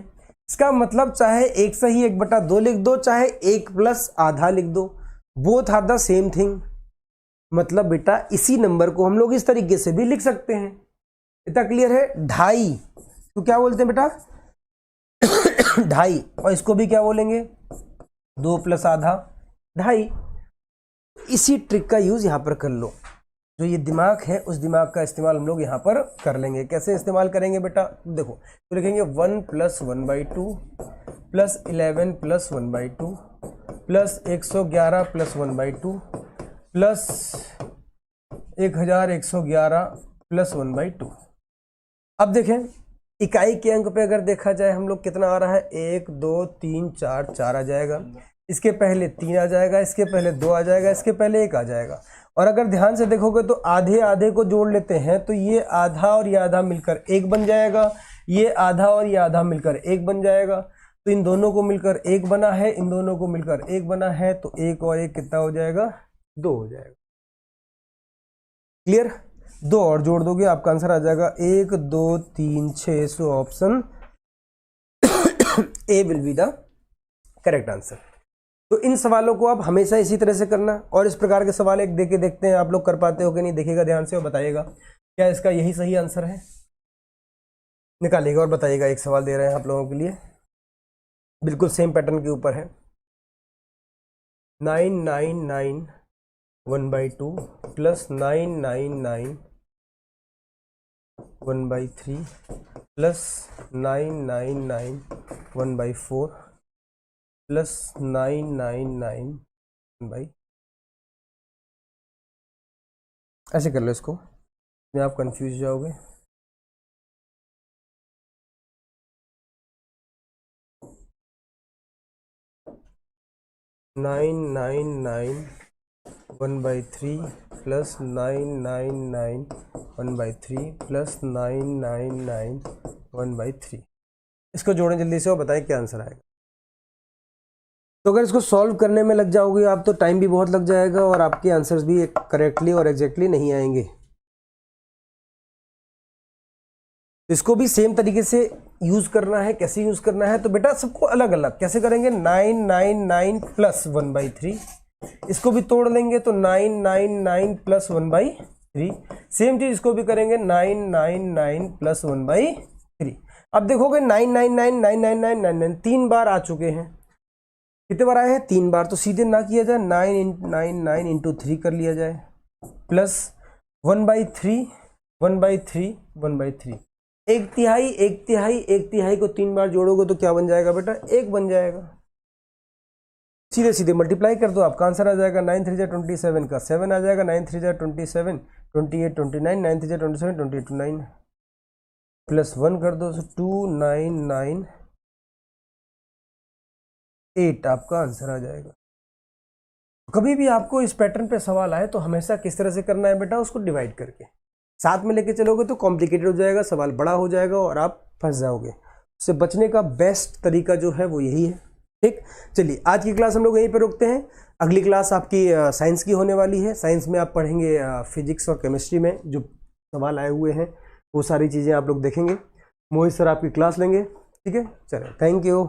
इसका मतलब चाहे 1 सही 1/2 लिख दो, चाहे 1 प्लस आधा लिख दो, both are the same thing. मतलब बेटा इसी नंबर को हम लोग इस तरीके से भी लिख सकते हैं। इतना क्लियर है? 2.5 तो क्या बोलते हैं बेटा? 2.5। और इसको भी क्या बोलेंगे? 2 प्लस आधा 2.5। इसी ट्रिक का यूज यहां पर कर लो। जो ये दिमाग है उस दिमाग का इस्तेमाल हम लोग यहाँ पर कर लेंगे। कैसे इस्तेमाल करेंगे बेटा, देखो तो लिखेंगे 1 + 1/2 प्लस 11 + 1/2 प्लस 111 + 1/2 प्लस 1111 + 1/2। अब देखें इकाई के अंक पे अगर देखा जाए हम लोग कितना आ रहा है, 1 2 3 4 4 आ जाएगा, इसके पहले 3 आ जाएगा, इसके पहले 2 आ जाएगा, इसके पहले 1 आ जाएगा। और अगर ध्यान से देखोगे तो आधे आधे को जोड़ लेते हैं तो ये आधा और ये आधा मिलकर 1 बन जाएगा, ये आधा और ये आधा मिलकर 1 बन जाएगा। तो इन दोनों को मिलकर 1 बना है, इन दोनों को मिलकर 1 बना है, तो 1 और 1 कितना हो जाएगा, 2 हो जाएगा। क्लियर, 2 और जोड़ दोगे आपका आंसर आ जाएगा 1 2 3 6। So option A will be the correct answer. तो इन सवालों को आप हमेशा इसी तरह से करना, और इस प्रकार के सवाल एक देके देखते हैं आप लोग कर पाते हो कि नहीं, देखिएगा ध्यान से और बताइएगा क्या इसका यही सही आंसर है, निकालिएगा और बताइएगा। एक सवाल दे रहे हैं आप लोगों के लिए, बिल्कुल सेम पैटर्न के ऊपर है। 999 1/2 प्लस 999 1/3 प्लस 999 1/4 प्लस 999 1/, ऐसे कर लो इसको, में आप कंफ्यूज जाओगे। Nine nine nine 1/3 plus 999 1/3 plus 999 1/3। इसको जोड़ें जल्दी से और बताएं क्या आंसर आएगा। तो अगर इसको सॉल्व करने में लग जाओगे आप तो टाइम भी बहुत लग जाएगा और आपके आंसर्स भी करेक्टली और एग्जैक्टली नहीं आएंगे। इसको भी सेम तरीके से यूज करना है। कैसे यूज करना है, तो बेटा सबको अलग अलग कैसे करेंगे, 999 प्लस 1/3, इसको भी तोड़ लेंगे तो 999 प्लस 1/3। सेम चीज इसको भी करेंगे 999 प्लस 1/3। अब देखोगे 999 999 999 3 बार आ चुके हैं। कितने बार आए हैं, 3 बार। तो सीधे ना किया जाए 999 × 3 कर लिया जाए, प्लस 1/3 1/3 1/3। 1/3 1/3 1/3 को 3 बार जोड़ोगे तो क्या बन जाएगा बेटा, 1 बन जाएगा। सीधे सीधे मल्टीप्लाई कर दो, आपका आंसर आ जाएगा 9 3 27 का 7 आ जाएगा, 9 3 27 28 29 9 3 27 28 9 प्लस 1 कर दो, 2998 आपका आंसर आ जाएगा। कभी भी आपको इस पैटर्न पे सवाल आए तो हमेशा किस तरह से करना है बेटा, उसको डिवाइड करके साथ में लेके चलोगे तो कॉम्प्लिकेटेड हो जाएगा, सवाल बड़ा हो जाएगा और आप फंस जाओगे। उससे बचने का बेस्ट तरीका जो है वो यही है। ठीक, चलिए आज की क्लास हम लोग यहीं पे रोकते हैं। अगली क्लास आपकी साइंस की होने वाली है। साइंस में आप पढ़ेंगे फिजिक्स और केमिस्ट्री में जो सवाल आए हुए हैं वो सारी चीज़ें आप लोग देखेंगे। मोहित सर आपकी क्लास लेंगे। ठीक है, चलो, थैंक यू।